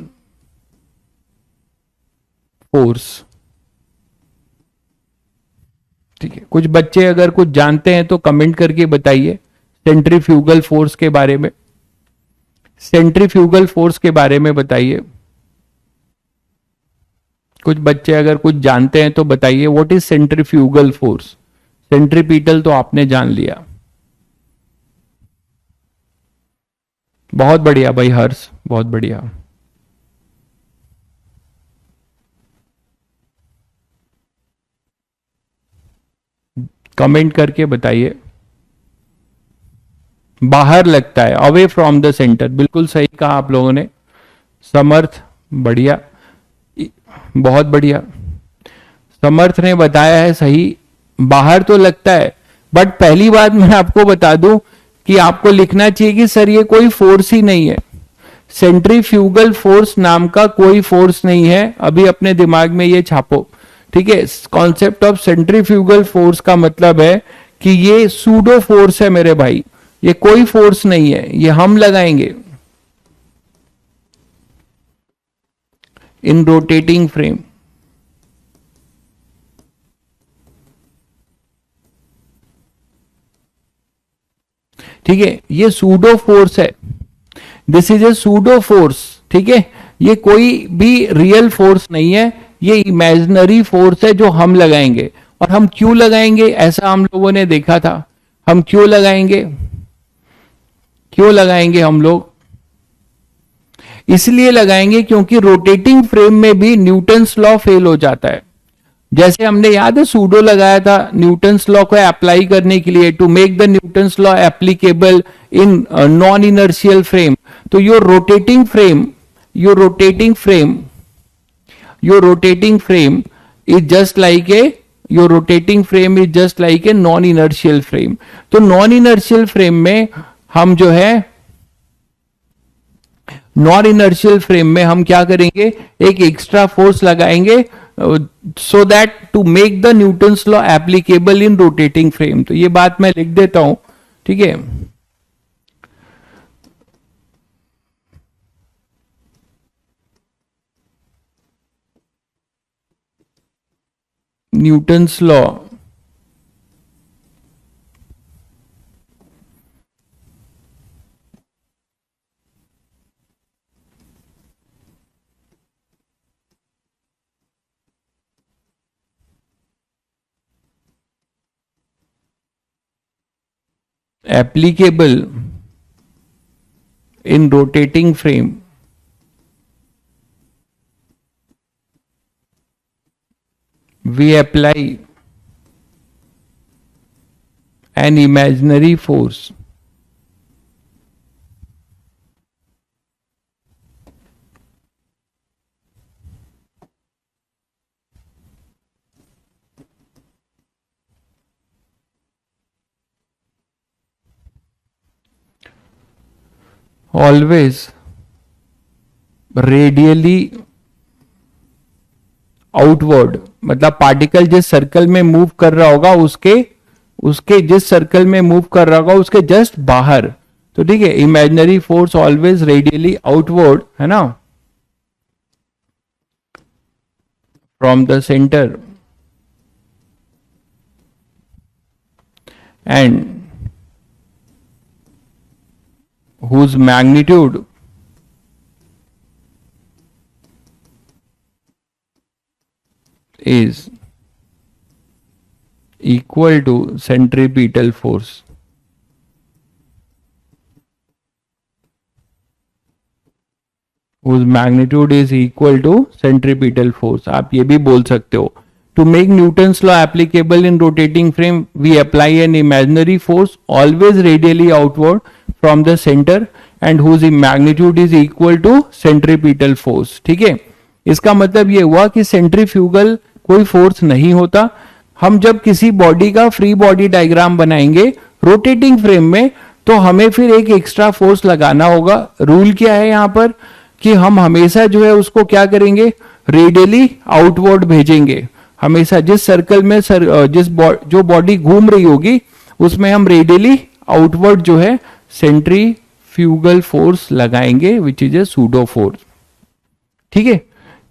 force, ठीक है। कुछ बच्चे अगर कुछ जानते हैं तो कमेंट करके बताइए सेंट्रीफ्यूगल फोर्स के बारे में, सेंट्रीफ्यूगल फोर्स के बारे में बताइए। कुछ बच्चे अगर कुछ जानते हैं तो बताइए what is centrifugal force. Centripetal तो आपने जान लिया, बहुत बढ़िया भाई हर्ष, बहुत बढ़िया। कमेंट करके बताइए। बाहर लगता है, अवे फ्रॉम द सेंटर, बिल्कुल सही कहा आप लोगों ने। समर्थ, बढ़िया, बहुत बढ़िया। समर्थ ने बताया है सही, बाहर तो लगता है। बट पहली बात मैं आपको बता दूं कि आपको लिखना चाहिए कि सर ये कोई फोर्स ही नहीं है, सेंट्रीफ्यूगल फोर्स नाम का कोई फोर्स नहीं है। अभी अपने दिमाग में ये छापो, ठीक है। कॉन्सेप्ट ऑफ सेंट्रीफ्यूगल फोर्स का मतलब है कि ये सूडो फोर्स है मेरे भाई, ये कोई फोर्स नहीं है, ये हम लगाएंगे इन रोटेटिंग फ्रेम। ठीक है, ये सूडो फोर्स है, this is A pseudo force, ठीक है। ये कोई भी रियल फोर्स नहीं है, ये इमेजिनरी फोर्स है जो हम लगाएंगे। और हम क्यों लगाएंगे, ऐसा हम लोगों ने देखा था। हम क्यों लगाएंगे, क्यों लगाएंगे हम लोग, इसलिए लगाएंगे क्योंकि रोटेटिंग फ्रेम में भी न्यूटन्स लॉ फेल हो जाता है। जैसे हमने याद है सूडो लगाया था न्यूटन्स लॉ को अप्लाई करने के लिए, to make the Newton's law applicable in non inertial frame. तो your rotating frame, your rotating frame, your rotating frame is just like a, your rotating frame is just like a non inertial frame. तो non inertial frame में हम जो है, non inertial frame में हम क्या करेंगे, एक एक्स्ट्रा फोर्स लगाएंगे so that to make the Newton's law applicable in rotating frame. तो ये बात मैं लिख देता हूं, ठीक है। Newton's law applicable in rotating frame, we apply an imaginary force always radially outward. मतलब पार्टिकल जिस सर्कल में मूव कर रहा होगा उसके उसके जिस सर्कल में मूव कर रहा होगा उसके जस्ट बाहर। तो ठीक है, imaginary force always radially outward, है ना, from the centre and whose magnitude is equal to centripetal force। whose magnitude is equal to centripetal force। आप ये भी बोल सकते हो, to make Newton's law applicable in rotating frame we apply an imaginary force always radially outward from the center and whose magnitude is equal to centripetal force। ठीक है, इसका मतलब ये हुआ कि सेंट्रीफ्यूगल कोई फोर्स नहीं होता। हम जब किसी बॉडी का फ्री बॉडी डायग्राम बनाएंगे रोटेटिंग फ्रेम में तो हमें फिर एक एक्स्ट्रा फोर्स लगाना होगा। रूल क्या है यहाँ पर कि हम हमेशा जो है उसको क्या करेंगे, रेडियली आउटवर्ड भेजेंगे। हमेशा जिस सर्कल में जो बॉडी घूम रही होगी उसमें हम रेडियली आउटवर्ड जो है सेंट्रीफ्यूगल फोर्स लगाएंगे which is a pseudo force. ठीक है,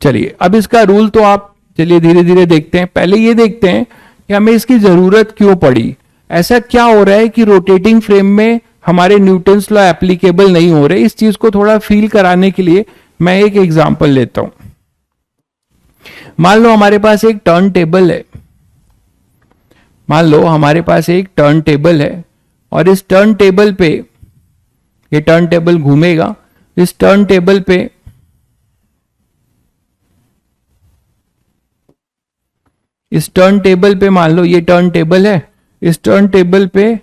चलिए अब इसका रूल तो आप चलिए धीरे धीरे देखते हैं। पहले ये देखते हैं कि हमें इसकी जरूरत क्यों पड़ी। ऐसा क्या हो रहा है कि रोटेटिंग फ्रेम में हमारे न्यूटन्स लॉ एप्लीकेबल नहीं हो रहे। इस चीज को थोड़ा फील कराने के लिए मैं एक एग्जांपल लेता हूं। मान लो हमारे पास एक टर्न टेबल है, मान लो हमारे पास एक टर्न टेबल है और इस टर्न टेबल पे ये टर्न टेबल घूमेगा। इस टर्न टेबल पे मान लो ये टर्न टेबल है, इस टर्न टेबल पे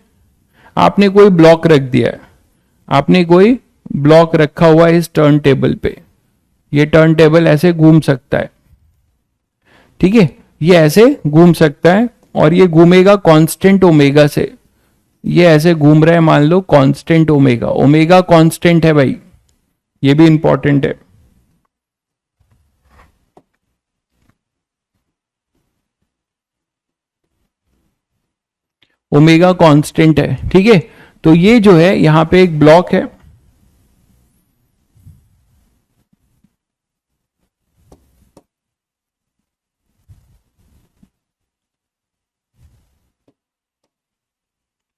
आपने कोई ब्लॉक रख दिया है, आपने कोई ब्लॉक रखा हुआ है इस टर्न टेबल पे। ये टर्न टेबल ऐसे घूम सकता है, ठीक है, ये ऐसे घूम सकता है और ये घूमेगा कांस्टेंट ओमेगा से। ये ऐसे घूम रहा है, मान लो कांस्टेंट ओमेगा, ओमेगा कांस्टेंट है भाई, ये भी इंपॉर्टेंट है। ओमेगा कांस्टेंट है, ठीक है। तो ये जो है यहां पे एक ब्लॉक है,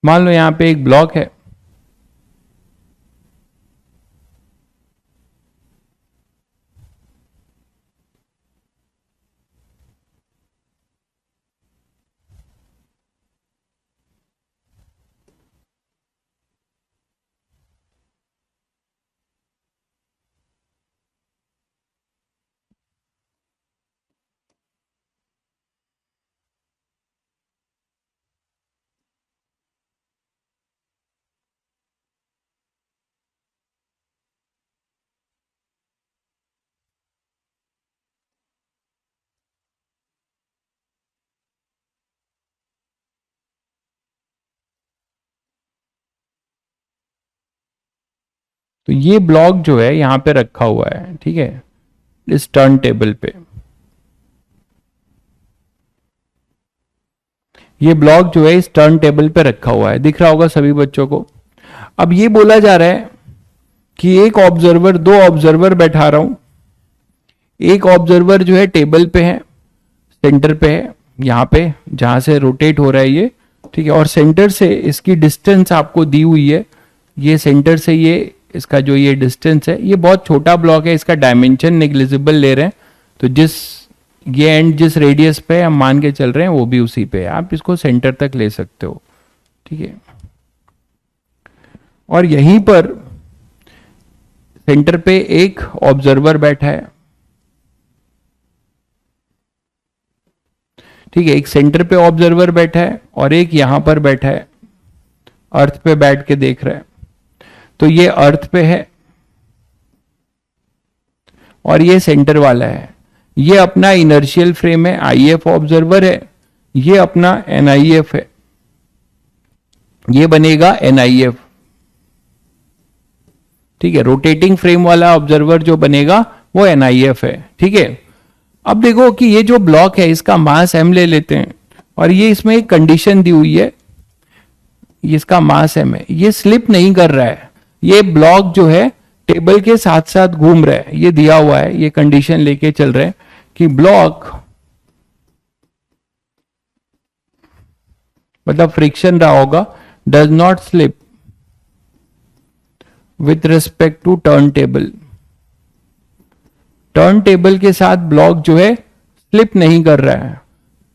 मान लो यहां पे एक ब्लॉक है, तो ये ब्लॉक जो है यहां पे रखा हुआ है, ठीक है, इस टर्न टेबल पे। ये ब्लॉक जो है इस टर्न टेबल पे रखा हुआ है, दिख रहा होगा सभी बच्चों को। अब ये बोला जा रहा है कि एक ऑब्जर्वर, दो ऑब्जर्वर बैठा रहा हूं, एक ऑब्जर्वर जो है टेबल पे है, सेंटर पे है, यहां पे जहां से रोटेट हो रहा है ये, ठीक है, और सेंटर से इसकी डिस्टेंस आपको दी हुई है। ये सेंटर से ये इसका जो ये डिस्टेंस है, ये बहुत छोटा ब्लॉक है, इसका डायमेंशन नेग्लिजिबल ले रहे हैं, तो जिस ये एंड जिस रेडियस पे हम मान के चल रहे हैं वो भी उसी पे है, आप इसको सेंटर तक ले सकते हो, ठीक है। और यहीं पर सेंटर पे एक ऑब्जर्वर बैठा है, ठीक है, एक सेंटर पे ऑब्जर्वर बैठा है और एक यहां पर बैठा है, अर्थ पे बैठ के देख रहा है। तो ये अर्थ पे है और ये सेंटर वाला है, ये अपना इनर्शियल फ्रेम है, आईएफ ऑब्जर्वर है, ये अपना एनआईएफ है, ये बनेगा एनआईएफ, ठीक है। रोटेटिंग फ्रेम वाला ऑब्जर्वर जो बनेगा वो एनआईएफ है, ठीक है। अब देखो कि ये जो ब्लॉक है इसका मास m ले लेते हैं और ये इसमें एक कंडीशन दी हुई है, इसका मास m है, ये स्लिप नहीं कर रहा है, ये ब्लॉक जो है टेबल के साथ साथ घूम रहा है, ये दिया हुआ है, ये कंडीशन लेके चल रहे हैं कि ब्लॉक मतलब फ्रिक्शन रहा होगा, does not slip with respect to turn table. Turn table के साथ ब्लॉक जो है स्लिप नहीं कर रहा है,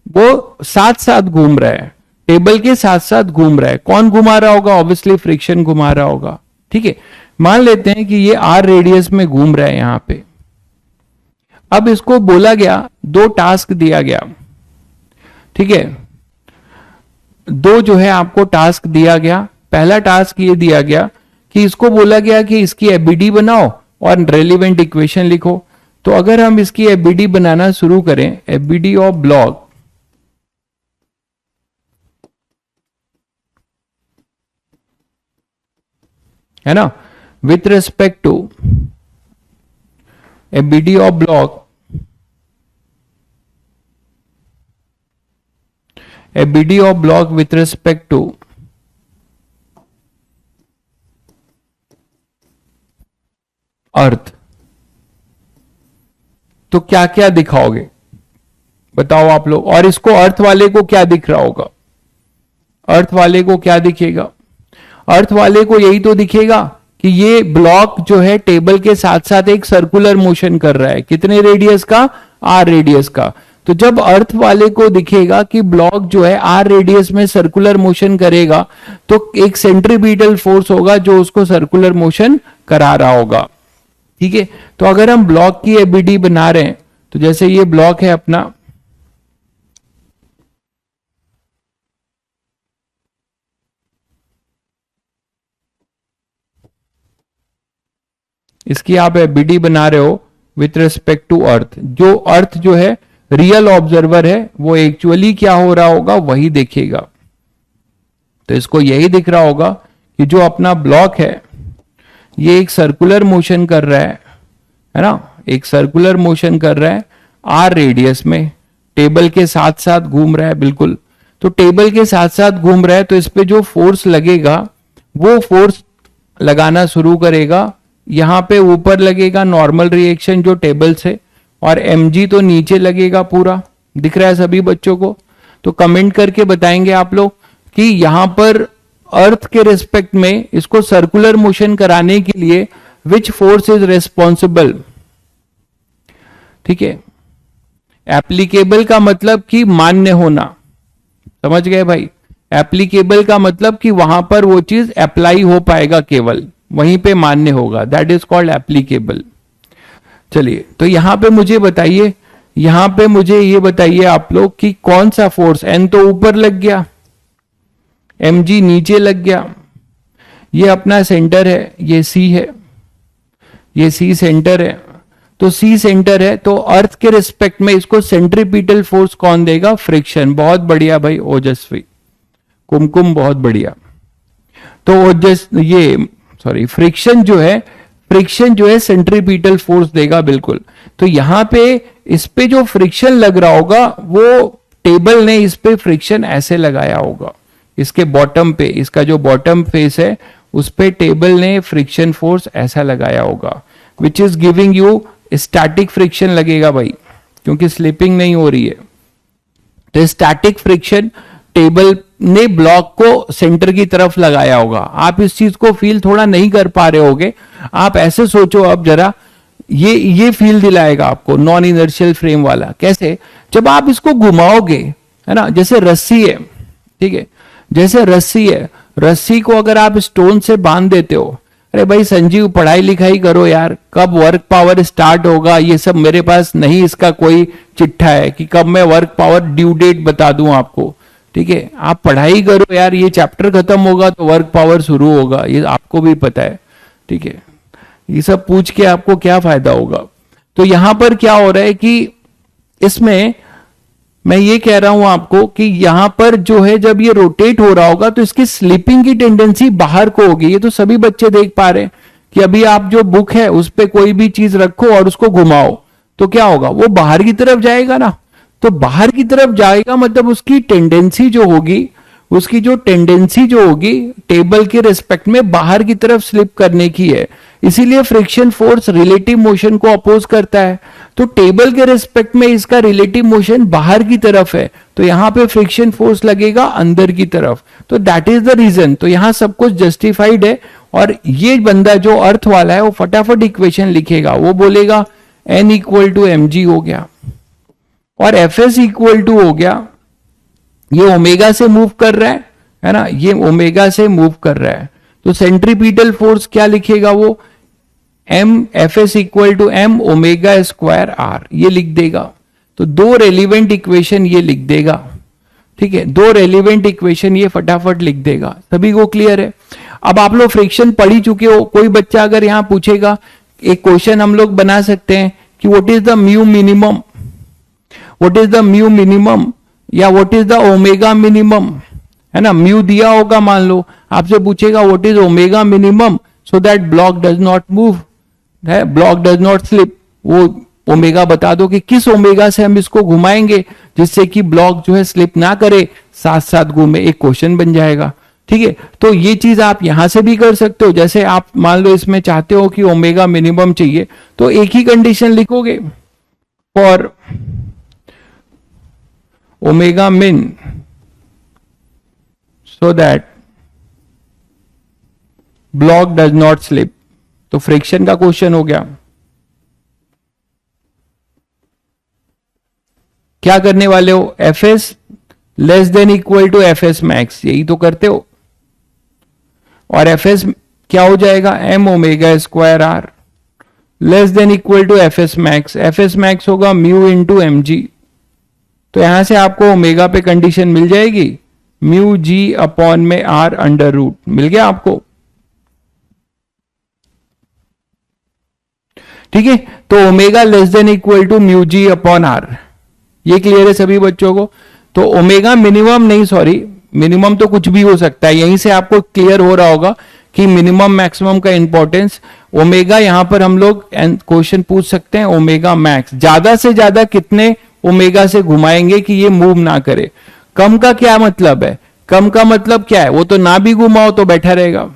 वो साथ साथ घूम रहा है, टेबल के साथ साथ घूम रहा है। कौन घुमा रहा होगा? ऑब्वियसली फ्रिक्शन घुमा रहा होगा, ठीक है। मान लेते हैं कि ये आर रेडियस में घूम रहा है यहां पे। अब इसको बोला गया, दो टास्क दिया गया, ठीक है, दो जो है आपको टास्क दिया गया। पहला टास्क ये दिया गया कि इसको बोला गया कि इसकी एबीडी बनाओ और रेलिवेंट इक्वेशन लिखो। तो अगर हम इसकी एबीडी बनाना शुरू करें, एबीडी ऑफ ब्लॉक, है ना, विथ रिस्पेक्ट टू एबीडी ऑफ ब्लॉक, एबीडी of block with respect to earth, तो क्या क्या दिखाओगे बताओ आप लोग। और इसको अर्थ वाले को क्या दिख रहा होगा? अर्थ वाले को क्या दिखेगा? अर्थ वाले को यही तो दिखेगा कि ये ब्लॉक जो है टेबल के साथ साथ एक सर्कुलर मोशन कर रहा है। कितने रेडियस का? आर रेडियस का। तो जब अर्थ वाले को दिखेगा कि ब्लॉक जो है आर रेडियस में सर्कुलर मोशन करेगा, तो एक सेंट्रीपिटल फोर्स होगा जो उसको सर्कुलर मोशन करा रहा होगा। ठीक है, तो अगर हम ब्लॉक की एबीडी बना रहे हैं, तो जैसे ये ब्लॉक है अपना, इसकी आप एबीडी बना रहे हो विथ रिस्पेक्ट टू अर्थ। जो अर्थ जो है रियल ऑब्जर्वर है, वो एक्चुअली क्या हो रहा होगा वही देखेगा। तो इसको यही दिख रहा होगा कि जो अपना ब्लॉक है ये एक सर्कुलर मोशन कर रहा है ना, एक सर्कुलर मोशन कर रहा है आर रेडियस में, टेबल के साथ साथ घूम रहा है बिल्कुल। तो टेबल के साथ साथ घूम रहा है, तो इस पे जो फोर्स लगेगा वो फोर्स लगाना शुरू करेगा। यहां पे ऊपर लगेगा नॉर्मल रिएक्शन जो टेबल से, और mg तो नीचे लगेगा पूरा। दिख रहा है सभी बच्चों को? तो कमेंट करके बताएंगे आप लोग कि यहां पर अर्थ के रिस्पेक्ट में इसको सर्कुलर मोशन कराने के लिए विच फोर्स इज रेस्पॉन्सिबल। ठीक है, एप्लीकेबल का मतलब कि मान्य होना, समझ गए भाई? एप्लीकेबल का मतलब कि वहां पर वो चीज अप्लाई हो पाएगा, केवल वहीं पे मान्य होगा, दैट इज कॉल्ड एप्लीकेबल। चलिए, तो यहां पे मुझे बताइए, यहां पे मुझे ये बताइए आप लोग कि कौन सा फोर्स, एन तो ऊपर लग गया, mg नीचे लग गया, ये अपना सेंटर है, ये सी है, ये सी सेंटर है। तो सी सेंटर है, तो अर्थ के रिस्पेक्ट में इसको सेंट्रीपिटल फोर्स कौन देगा? फ्रिक्शन। बहुत बढ़िया भाई ओजस्वी, कुमकुम, बहुत बढ़िया। तो ओजस ये सॉरी फ्रिक्शन जो है, फ्रिक्शन जो है सेंट्रीपिटल फोर्स देगा बिल्कुल। तो यहां पे इस पे जो फ्रिक्शन लग रहा होगा वो टेबल ने इस पे फ्रिक्शन ऐसे लगाया होगा, इसके बॉटम पे, इसका जो बॉटम फेस है उस पे टेबल ने फ्रिक्शन फोर्स ऐसा लगाया होगा, which is giving you static friction लगेगा भाई, क्योंकि स्लिपिंग नहीं हो रही है। तो स्टैटिक फ्रिक्शन टेबल ने ब्लॉक को सेंटर की तरफ लगाया होगा। आप इस चीज को फील थोड़ा नहीं कर पा रहे होगे, आप ऐसे सोचो अब जरा, ये फील दिलाएगा आपको नॉन इनर्शियल फ्रेम वाला। कैसे? जब आप इसको घुमाओगे, है ना, जैसे रस्सी है, ठीक है, जैसे रस्सी है, रस्सी को अगर आप स्टोन से बांध देते हो, अरे भाई संजीव पढ़ाई लिखाई करो यार, कब वर्क पावर स्टार्ट होगा ये सब मेरे पास नहीं, इसका कोई चिट्ठा है कि कब मैं वर्क पावर ड्यू डेट बता दूं आपको। ठीक है, आप पढ़ाई करो यार, ये चैप्टर खत्म होगा तो वर्क पावर शुरू होगा, ये आपको भी पता है। ठीक है, ये सब पूछ के आपको क्या फायदा होगा? तो यहां पर क्या हो रहा है कि इसमें मैं ये कह रहा हूं आपको कि यहां पर जो है जब ये रोटेट हो रहा होगा तो इसकी स्लिपिंग की टेंडेंसी बाहर को होगी। ये तो सभी बच्चे देख पा रहे हैं कि अभी आप जो बुक है उस पे कोई भी चीज रखो और उसको घुमाओ तो क्या होगा, वो बाहर की तरफ जाएगा ना। तो बाहर की तरफ जाएगा मतलब उसकी टेंडेंसी जो होगी, उसकी जो टेंडेंसी जो होगी टेबल के रिस्पेक्ट में बाहर की तरफ स्लिप करने की है। इसीलिए फ्रिक्शन फोर्स रिलेटिव मोशन को अपोज करता है। तो टेबल के रिस्पेक्ट में इसका रिलेटिव मोशन बाहर की तरफ है, तो यहां पे फ्रिक्शन फोर्स लगेगा अंदर की तरफ। तो दैट इज द रीजन। तो यहां सब कुछ जस्टिफाइड है। और ये बंदा जो अर्थ वाला है वो फटाफट इक्वेशन लिखेगा, वो बोलेगा N इक्वल टू mg हो गया और Fs इक्वल टू हो गया, ये ओमेगा से मूव कर रहा है ना, ये ओमेगा से मूव कर रहा है। तो सेंट्रीपिटल फोर्स क्या लिखेगा वो, m Fs equal to m omega square R, ये लिख देगा। तो दो रेलिवेंट इक्वेशन ये लिख देगा। ठीक है, दो रेलिवेंट इक्वेशन ये फटाफट लिख देगा। सभी को क्लियर है? अब आप लोग फ्रिक्शन पढ़ ही चुके हो, कोई बच्चा अगर यहां पूछेगा, एक क्वेश्चन हम लोग बना सकते हैं कि what is the mu minimum, what is the mu minimum या what is the omega minimum, है ना। म्यू दिया होगा, मान लो आपसे पूछेगा what is omega minimum so that block does not move, है, ब्लॉक डज नॉट स्लिप। वो ओमेगा बता दो कि किस ओमेगा से हम इसको घुमाएंगे जिससे कि ब्लॉक जो है स्लिप ना करे, साथ साथ घूमे, एक क्वेश्चन बन जाएगा। ठीक है, तो ये चीज आप यहां से भी कर सकते हो। जैसे आप मान लो इसमें चाहते हो कि ओमेगा मिनिमम चाहिए, तो एक ही कंडीशन लिखोगे, for omega min so that block does not slip. तो फ्रिक्शन का क्वेश्चन हो गया। क्या करने वाले हो, F S less than equal to F S max, यही तो करते हो। और एफ एस क्या हो जाएगा, M omega square R less than equal to F S max. F S max होगा म्यू इंटू एम जी। तो यहां से आपको ओमेगा पे कंडीशन मिल जाएगी, म्यू जी अपॉन में आर अंडर रूट, मिल गया आपको। ठीक है, तो omega less than equal to mu G upon R, ये क्लियर है सभी बच्चों को। तो ओमेगा मिनिमम नहीं, सॉरी मिनिमम तो कुछ भी हो सकता है, यहीं से आपको क्लियर हो रहा होगा कि मिनिमम मैक्सिमम का इंपॉर्टेंस। ओमेगा यहां पर हम लोग क्वेश्चन पूछ सकते हैं, ओमेगा मैक्स ज्यादा से ज्यादा कितने ओमेगा से घुमाएंगे कि ये मूव ना करे। कम का क्या मतलब है, कम का मतलब क्या है, वो तो ना भी घुमाओ तो बैठा रहेगा।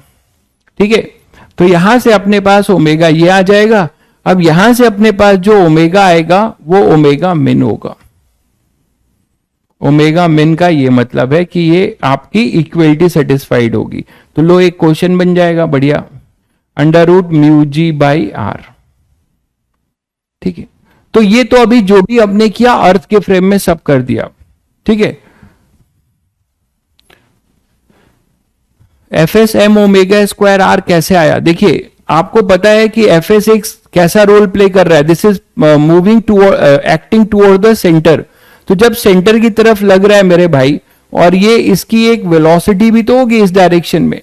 ठीक है, तो यहां से अपने पास ओमेगा ये आ जाएगा। अब यहां से अपने पास जो ओमेगा आएगा वो ओमेगा मिन होगा। ओमेगा मिन का ये मतलब है कि ये आपकी इक्वलिटी सेटिस्फाइड होगी। तो लो एक क्वेश्चन बन जाएगा बढ़िया, under root mu G by R. ठीक है, तो ये तो अभी जो भी हमने किया अर्थ के फ्रेम में सब कर दिया। ठीक है, F S M omega square R कैसे आया, देखिए आपको पता है कि एफ एस एक कैसा रोल प्ले कर रहा है, this is moving toward acting toward the centre. तो जब सेंटर की तरफ लग रहा है मेरे भाई, और ये इसकी एक वेलोसिटी भी तो होगी इस डायरेक्शन में,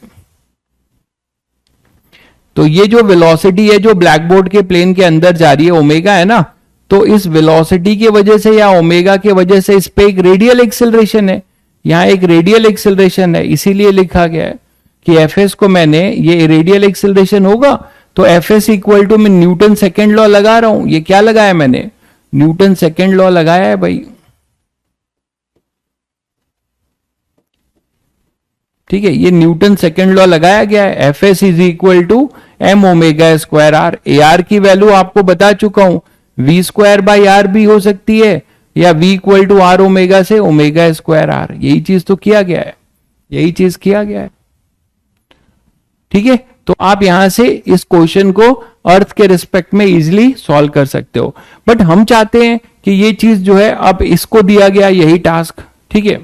तो ये जो वेलोसिटी है जो ब्लैक बोर्ड के प्लेन के अंदर जा रही है ओमेगा है ना, तो इस वेलोसिटी की वजह से या ओमेगा के वजह से इस पे एक रेडियल एक्सेलरेशन है, यहां एक रेडियल एक्सेलरेशन है, इसीलिए लिखा गया है कि एफ एस को मैंने, ये रेडियल एक्सेलरेशन होगा तो एफ एस इक्वल टू मैं न्यूटन सेकेंड लॉ लगा रहा हूं। ये क्या लगाया मैंने, न्यूटन सेकेंड लॉ लगाया है भाई। ठीक है, ये न्यूटन सेकेंड लॉ लगाया गया है, F S is equal to M omega square R. A R की वैल्यू आपको बता चुका हूं, वी स्क्वायर बाई आर भी हो सकती है, या V equal to R omega से ओमेगा स्क्वायर आर, यही चीज तो किया गया है, यही चीज किया गया है। ठीक है, तो आप यहां से इस क्वेश्चन को अर्थ के रिस्पेक्ट में इजीली सॉल्व कर सकते हो। बट हम चाहते हैं कि ये चीज जो है, अब इसको दिया गया यही टास्क। ठीक है,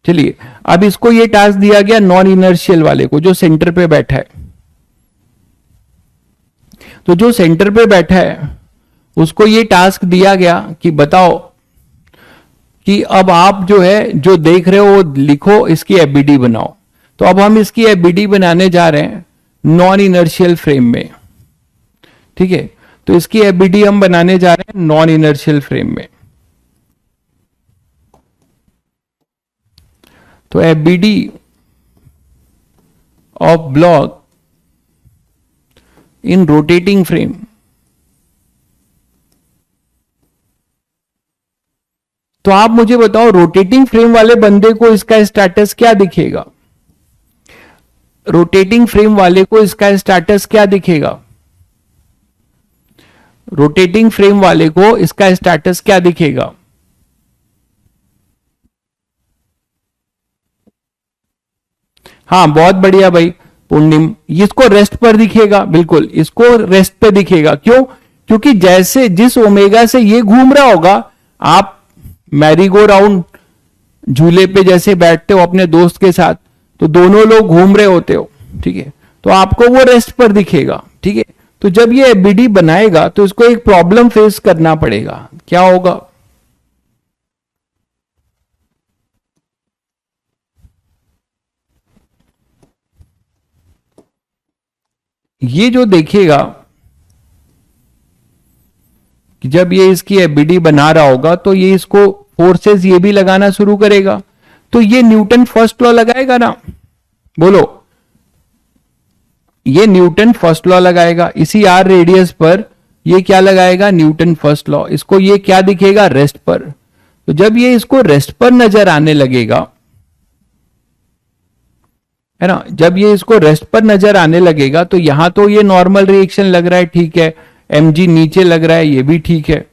चलिए अब इसको ये टास्क दिया गया नॉन इनर्शियल वाले को, जो सेंटर पे बैठा है। तो जो सेंटर पे बैठा है उसको ये टास्क दिया गया कि बताओ कि अब आप जो है जो देख रहे हो वो लिखो, इसकी एबीडी बनाओ। तो अब हम इसकी एबीडी बनाने जा रहे हैं नॉन इनर्शियल फ्रेम में। ठीक है, तो इसकी एबीडी हम बनाने जा रहे हैं नॉन इनर्शियल फ्रेम में। तो ABD of block in rotating frame, तो आप मुझे बताओ रोटेटिंग फ्रेम वाले बंदे को इसका स्टेटस क्या दिखेगा, रोटेटिंग फ्रेम वाले को इसका स्टेटस क्या दिखेगा, रोटेटिंग फ्रेम वाले को इसका स्टेटस क्या दिखेगा। हाँ बहुत बढ़िया भाई पूर्णिम, इसको रेस्ट पर दिखेगा, बिल्कुल इसको रेस्ट पे दिखेगा। क्यों, क्योंकि जैसे जिस ओमेगा से ये घूम रहा होगा, आप मैरीगो राउंड झूले पे जैसे बैठते हो अपने दोस्त के साथ, तो दोनों लोग घूम रहे होते हो। ठीक है, तो आपको वो रेस्ट पर दिखेगा। ठीक है, तो जब ये एबीडी बनाएगा तो इसको एक प्रॉब्लम फेस करना पड़ेगा, क्या होगा, ये जो देखेगा कि जब ये इसकी एबीडी बना रहा होगा तो ये इसको फोर्सेस ये भी लगाना शुरू करेगा, तो ये न्यूटन फर्स्ट लॉ लगाएगा ना, बोलो, ये न्यूटन फर्स्ट लॉ लगाएगा। इसी आर रेडियस पर ये क्या लगाएगा, न्यूटन फर्स्ट लॉ। इसको ये क्या दिखेगा, रेस्ट पर। तो जब ये इसको रेस्ट पर नजर आने लगेगा, है ना, जब ये इसको रेस्ट पर नजर आने लगेगा तो यहां तो ये नॉर्मल रिएक्शन लग रहा है, ठीक है, mg नीचे लग रहा है, ये भी ठीक है।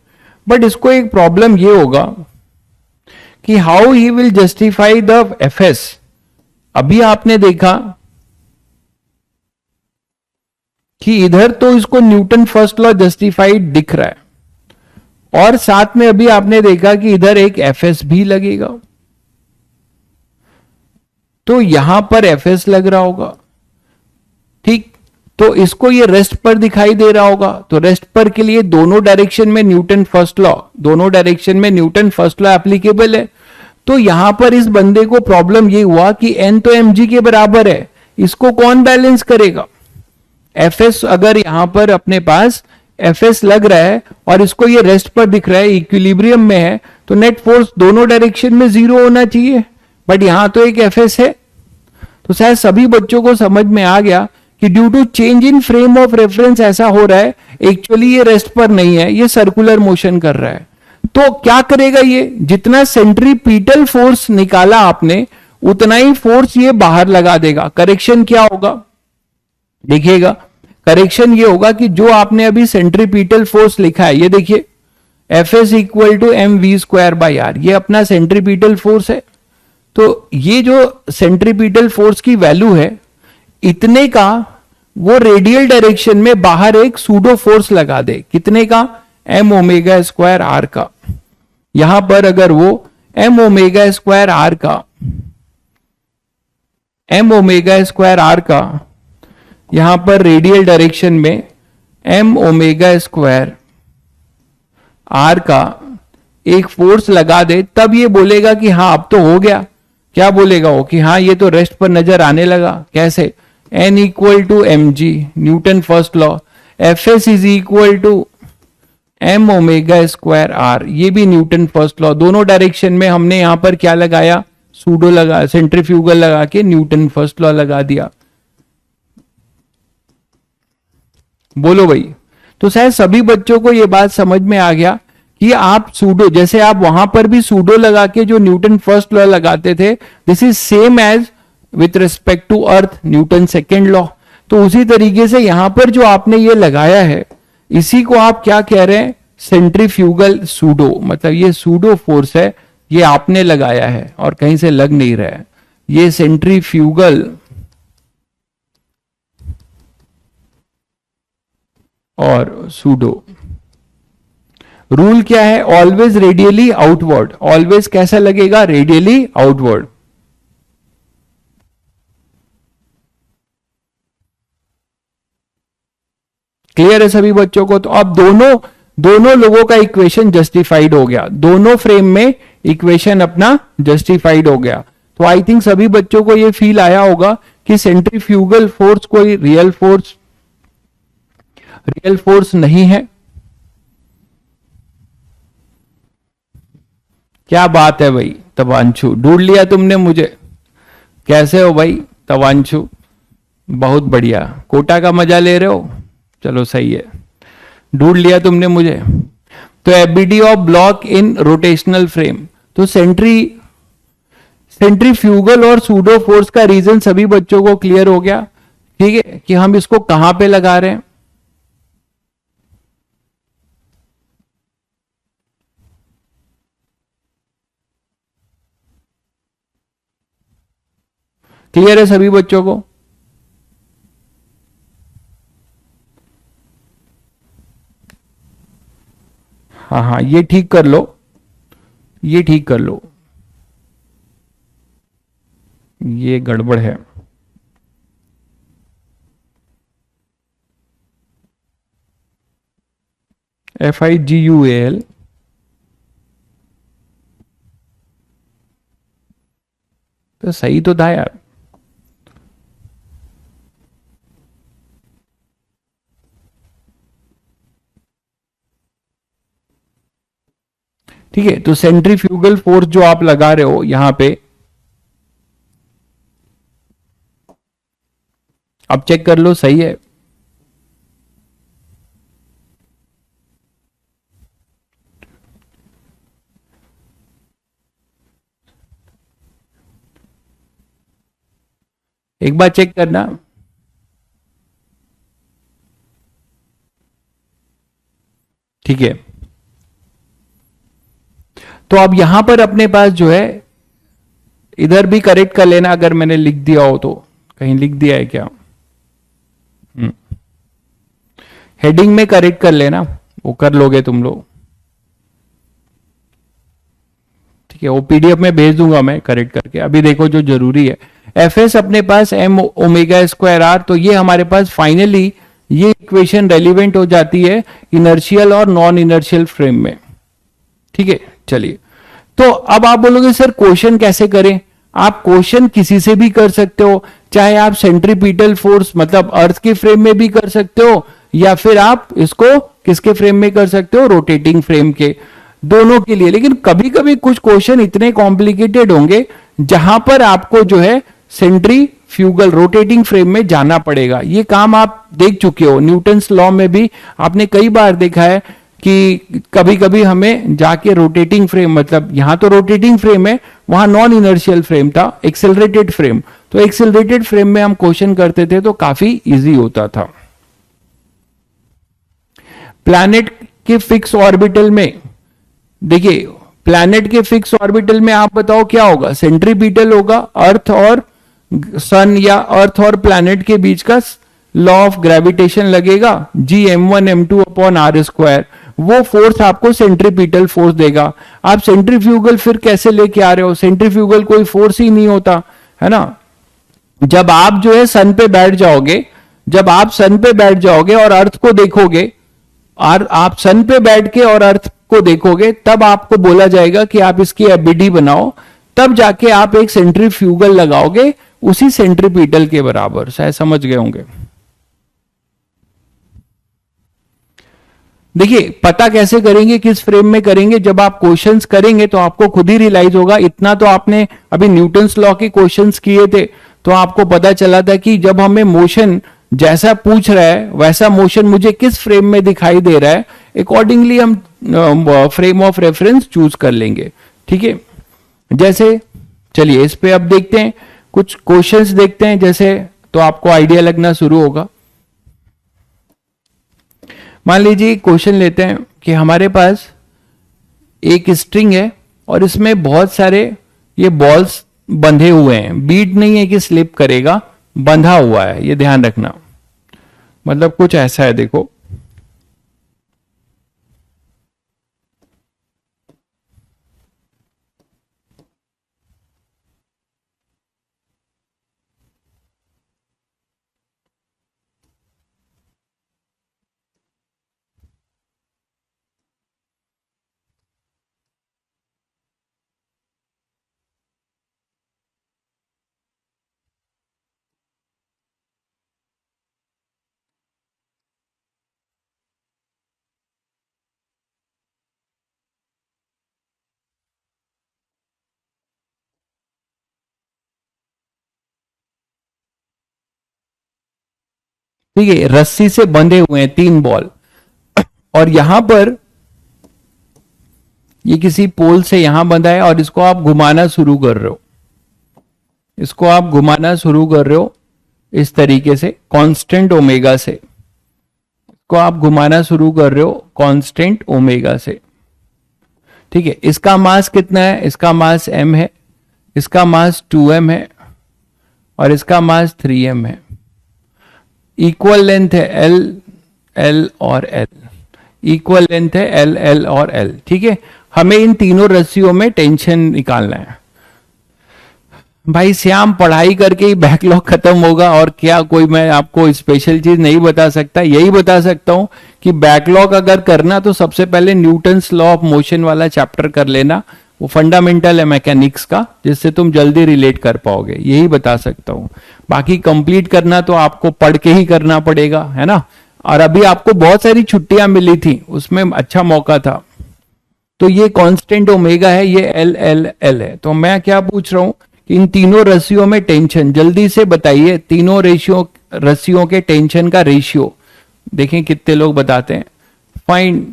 बट इसको एक प्रॉब्लम ये होगा कि how he will justify the FS. अभी आपने देखा कि इधर तो इसको न्यूटन फर्स्ट लॉ जस्टिफाइड दिख रहा है, और साथ में अभी आपने देखा कि इधर एक एफएस भी लगेगा, तो यहां पर एफएस लग रहा होगा, ठीक। तो इसको ये रेस्ट पर दिखाई दे रहा होगा, तो रेस्ट पर के लिए दोनों डायरेक्शन में न्यूटन फर्स्ट लॉ, दोनों डायरेक्शन में न्यूटन फर्स्ट लॉ एप्लीकेबल है। तो यहां पर इस बंदे को प्रॉब्लम ये हुआ कि एन तो एम जी के बराबर है, इसको कौन बैलेंस करेगा। एफएस अगर यहां पर अपने पास एफएस लग रहा है और इसको ये रेस्ट पर दिख रहा है, इक्विलिब्रियम में है, तो नेट फोर्स दोनों डायरेक्शन में जीरो होना चाहिए, बट यहां तो एक एफएस है। तो शायद सभी बच्चों को समझ में आ गया कि due to change in frame of reference ऐसा हो रहा है, एक्चुअली ये रेस्ट पर नहीं है, ये सर्कुलर मोशन कर रहा है। तो क्या करेगा ये, जितना सेंट्रीपीटल फोर्स निकाला आपने उतना ही फोर्स ये बाहर लगा देगा। करेक्शन क्या होगा देखिएगा, करेक्शन ये होगा कि जो आपने अभी सेंट्रीपीटल फोर्स लिखा है, ये देखिए F S equal to M V square by R, ये अपना सेंट्रीपीटल फोर्स है। तो ये जो सेंट्रीपीटल फोर्स की वैल्यू है इतने का, वो रेडियल डायरेक्शन में बाहर एक सूडो फोर्स लगा दे, कितने का, एम ओमेगा स्क्वायर आर का। यहां पर अगर वो एम ओमेगा स्क्वायर आर का, एम ओमेगा स्क्वायर आर का यहां पर रेडियल डायरेक्शन में एम ओमेगा स्क्वायर आर का एक फोर्स लगा दे, तब ये बोलेगा कि हाँ अब तो हो गया। क्या बोलेगा वो कि हाँ ये तो रेस्ट पर नजर आने लगा। कैसे, N equal to M G, Newton first law, F S is equal to M omega square R, ये भी न्यूटन फर्स्ट लॉ। दोनों डायरेक्शन में हमने यहां पर क्या लगाया, सूडो लगा, सेंट्रीफ्यूगल लगा के न्यूटन फर्स्ट लॉ लगा दिया। बोलो भाई। तो शायद सभी बच्चों को यह बात समझ में आ गया कि आप सूडो, जैसे आप वहां पर भी सूडो लगा के जो न्यूटन फर्स्ट लॉ लगाते थे, this is same as with respect to earth Newton second law. तो उसी तरीके से यहां पर जो आपने ये लगाया है, इसी को आप क्या कह रहे हैं, सेंट्रीफ्यूगल सूडो, मतलब ये सूडो फोर्स है, ये आपने लगाया है और कहीं से लग नहीं रहा है, ये सेंट्रीफ्यूगल और सूडो। रूल क्या है, ऑलवेज रेडियली आउटवर्ड, ऑलवेज कैसा लगेगा, रेडियली आउटवर्ड। क्लियर है सभी बच्चों को। तो अब दोनों लोगों का इक्वेशन जस्टिफाइड हो गया, दोनों फ्रेम में इक्वेशन अपना जस्टिफाइड हो गया। तो आई थिंक सभी बच्चों को यह फील आया होगा कि सेंट्रीफ्यूगल फोर्स कोई रियल फोर्स नहीं है। क्या बात है भाई तवांशु, ढूंढ लिया तुमने मुझे। कैसे हो भाई तवांशु, बहुत बढ़िया, कोटा का मजा ले रहे हो, चलो सही है, ढूंढ लिया तुमने मुझे। तो ability of block in rotational frame, तो सेंट्रीफ्यूगल और सूडो फोर्स का रीजन सभी बच्चों को क्लियर हो गया, ठीक है, कि हम इसको कहां पे लगा रहे हैं। क्लियर है सभी बच्चों को। हाँ हाँ, ये ठीक कर लो, ये ठीक कर लो, ये गड़बड़ है। FIGUAL, तो सही तो था यार। ठीक है, तो सेंट्रीफ्यूगल फोर्स जो आप लगा रहे हो यहां पे, अब चेक कर लो सही है। एक बार चेक करना। ठीक है, तो अब यहां पर अपने पास जो है, इधर भी करेक्ट कर लेना अगर मैंने लिख दिया हो तो, कहीं लिख दिया है क्या, हेडिंग में करेक्ट कर लेना, वो कर लोगे तुम लोग। ठीक है, वो पीडीएफ में भेज दूंगा मैं करेक्ट करके, अभी देखो जो जरूरी है। एफ एस अपने पास एम ओमेगा स्क्वायर आर, तो ये हमारे पास फाइनली ये इक्वेशन रेलिवेंट हो जाती है इनर्शियल और नॉन इनर्शियल फ्रेम में। ठीक है, चलिए, तो अब आप बोलोगे सर क्वेश्चन कैसे करें? आप क्वेश्चन किसी से भी कर सकते हो, चाहे आप सेंट्रीपिटल फोर्स मतलब अर्थ के फ्रेम में भी कर सकते हो, या फिर आप इसको किसके फ्रेम में कर सकते हो, रोटेटिंग फ्रेम के, दोनों के लिए। लेकिन कभी कभी कुछ क्वेश्चन इतने कॉम्प्लिकेटेड होंगे जहां पर आपको जो है सेंट्रीफ्यूगल रोटेटिंग फ्रेम में जाना पड़ेगा। ये काम आप देख चुके हो, न्यूटन्स लॉ में भी आपने कई बार देखा है कि कभी कभी हमें जाके रोटेटिंग फ्रेम, मतलब यहां तो रोटेटिंग फ्रेम है, वहां नॉन इनर्शियल फ्रेम था, एक्सेलरेटेड फ्रेम, तो एक्सेलरेटेड फ्रेम में हम क्वेश्चन करते थे तो काफी इजी होता था। प्लैनेट के फिक्स ऑर्बिटल में देखिए, प्लैनेट के फिक्स ऑर्बिटल में आप बताओ क्या होगा? सेंट्रीपिटल होगा, अर्थ और सन या अर्थ और प्लैनेट के बीच का लॉ ऑफ ग्रेविटेशन लगेगा, Gm1m2 अपॉन आर स्क्वायर, वो फोर्स आपको सेंट्रीपिटल फोर्स देगा। आप सेंट्रीफ्यूगल फिर कैसे लेके आ रहे हो? सेंट्रीफ्यूगल कोई फोर्स ही नहीं होता है ना। जब आप जो है सन पे बैठ जाओगे, जब आप सन पे बैठ जाओगे और अर्थ को देखोगे, और आप सन पे बैठ के और अर्थ को देखोगे, तब आपको बोला जाएगा कि आप इसकी एबीडी बनाओ, तब जाके आप एक सेंट्रीफ्यूगल लगाओगे उसी सेंट्रीपिटल के बराबर। शायद समझ गए होंगे। देखिए, पता कैसे करेंगे किस फ्रेम में करेंगे? जब आप क्वेश्चंस करेंगे तो आपको खुद ही रियलाइज होगा। इतना तो आपने अभी न्यूटन्स लॉ के क्वेश्चंस किए थे, तो आपको पता चला था कि जब हमें मोशन जैसा पूछ रहा है वैसा मोशन मुझे किस फ्रेम में दिखाई दे रहा है, अकॉर्डिंगली हम फ्रेम ऑफ रेफरेंस चूज कर लेंगे। ठीक है, जैसे चलिए इस पे अब देखते हैं, कुछ क्वेश्चंस देखते हैं जैसे, तो आपको आइडिया लगना शुरू होगा। मान लीजिए क्वेश्चन लेते हैं कि हमारे पास एक स्ट्रिंग है और इसमें बहुत सारे ये बॉल्स बंधे हुए हैं, बीट नहीं है कि स्लिप करेगा, बंधा हुआ है, ये ध्यान रखना। मतलब कुछ ऐसा है, देखो ठीक है, रस्सी से बंधे हुए हैं 3 बॉल, और यहां पर ये किसी पोल से यहां बंधा है और इसको आप घुमाना शुरू कर रहे हो, इसको आप घुमाना शुरू कर रहे हो इस तरीके से कांस्टेंट ओमेगा से, इसको आप घुमाना शुरू कर रहे हो कांस्टेंट ओमेगा से। ठीक है, इसका मास कितना है? इसका मास m है, इसका मास 2m है और इसका मास 3m है। इक्वल लेंथ है L, L और L, इक्वल लेंथ है L, L और L। ठीक है, हमें इन तीनों रस्सियों में टेंशन निकालना है। भाई श्याम, पढ़ाई करके ही बैकलॉग खत्म होगा और क्या कोई मैं आपको स्पेशल चीज नहीं बता सकता? यही बता सकता हूं कि बैकलॉग अगर करना तो सबसे पहले न्यूटन्स लॉ ऑफ मोशन वाला चैप्टर कर लेना, वो फंडामेंटल है मैकेनिक्स का, जिससे तुम जल्दी रिलेट कर पाओगे, यही बता सकता हूं। बाकी कंप्लीट करना तो आपको पढ़ के ही करना पड़ेगा, है ना। और अभी आपको बहुत सारी छुट्टियां मिली थी, उसमें अच्छा मौका था। तो ये कांस्टेंट ओमेगा है, ये L, L, L है। तो मैं क्या पूछ रहा हूं कि इन तीनों रस्सियों में टेंशन, जल्दी से बताइए तीनों रस्सियों के टेंशन का रेशियो। देखें कितने लोग बताते हैं। Find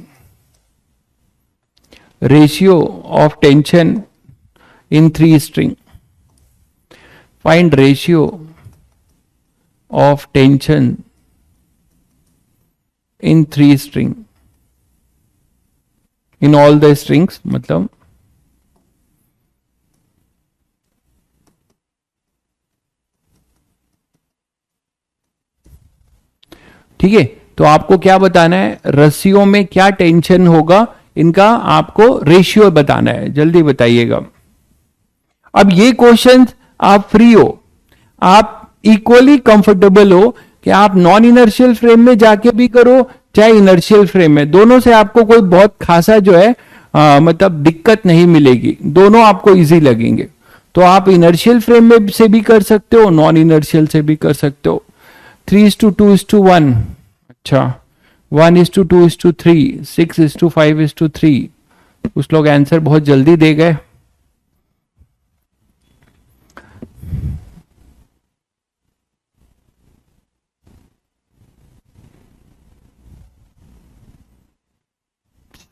ratio of tension in 3 string. Find ratio of tension in 3 string, in all the strings, मतलब ठीक है। तो आपको क्या बताना है? रस्सियों में क्या टेंशन होगा, इनका आपको रेशियो बताना है, जल्दी बताइएगा। अब ये क्वेश्चन आप फ्री हो, आप इक्वली कंफर्टेबल हो कि आप नॉन इनर्शियल फ्रेम में जाके भी करो चाहे इनर्शियल फ्रेम में, दोनों से आपको कोई बहुत खासा जो है मतलब दिक्कत नहीं मिलेगी, दोनों आपको इजी लगेंगे। तो आप इनर्शियल फ्रेम में से भी कर सकते हो, नॉन इनर्शियल से भी कर सकते हो। 3:2:1, अच्छा 1:2:3, 6:5:3। कुछ लोग आंसर बहुत जल्दी दे गए।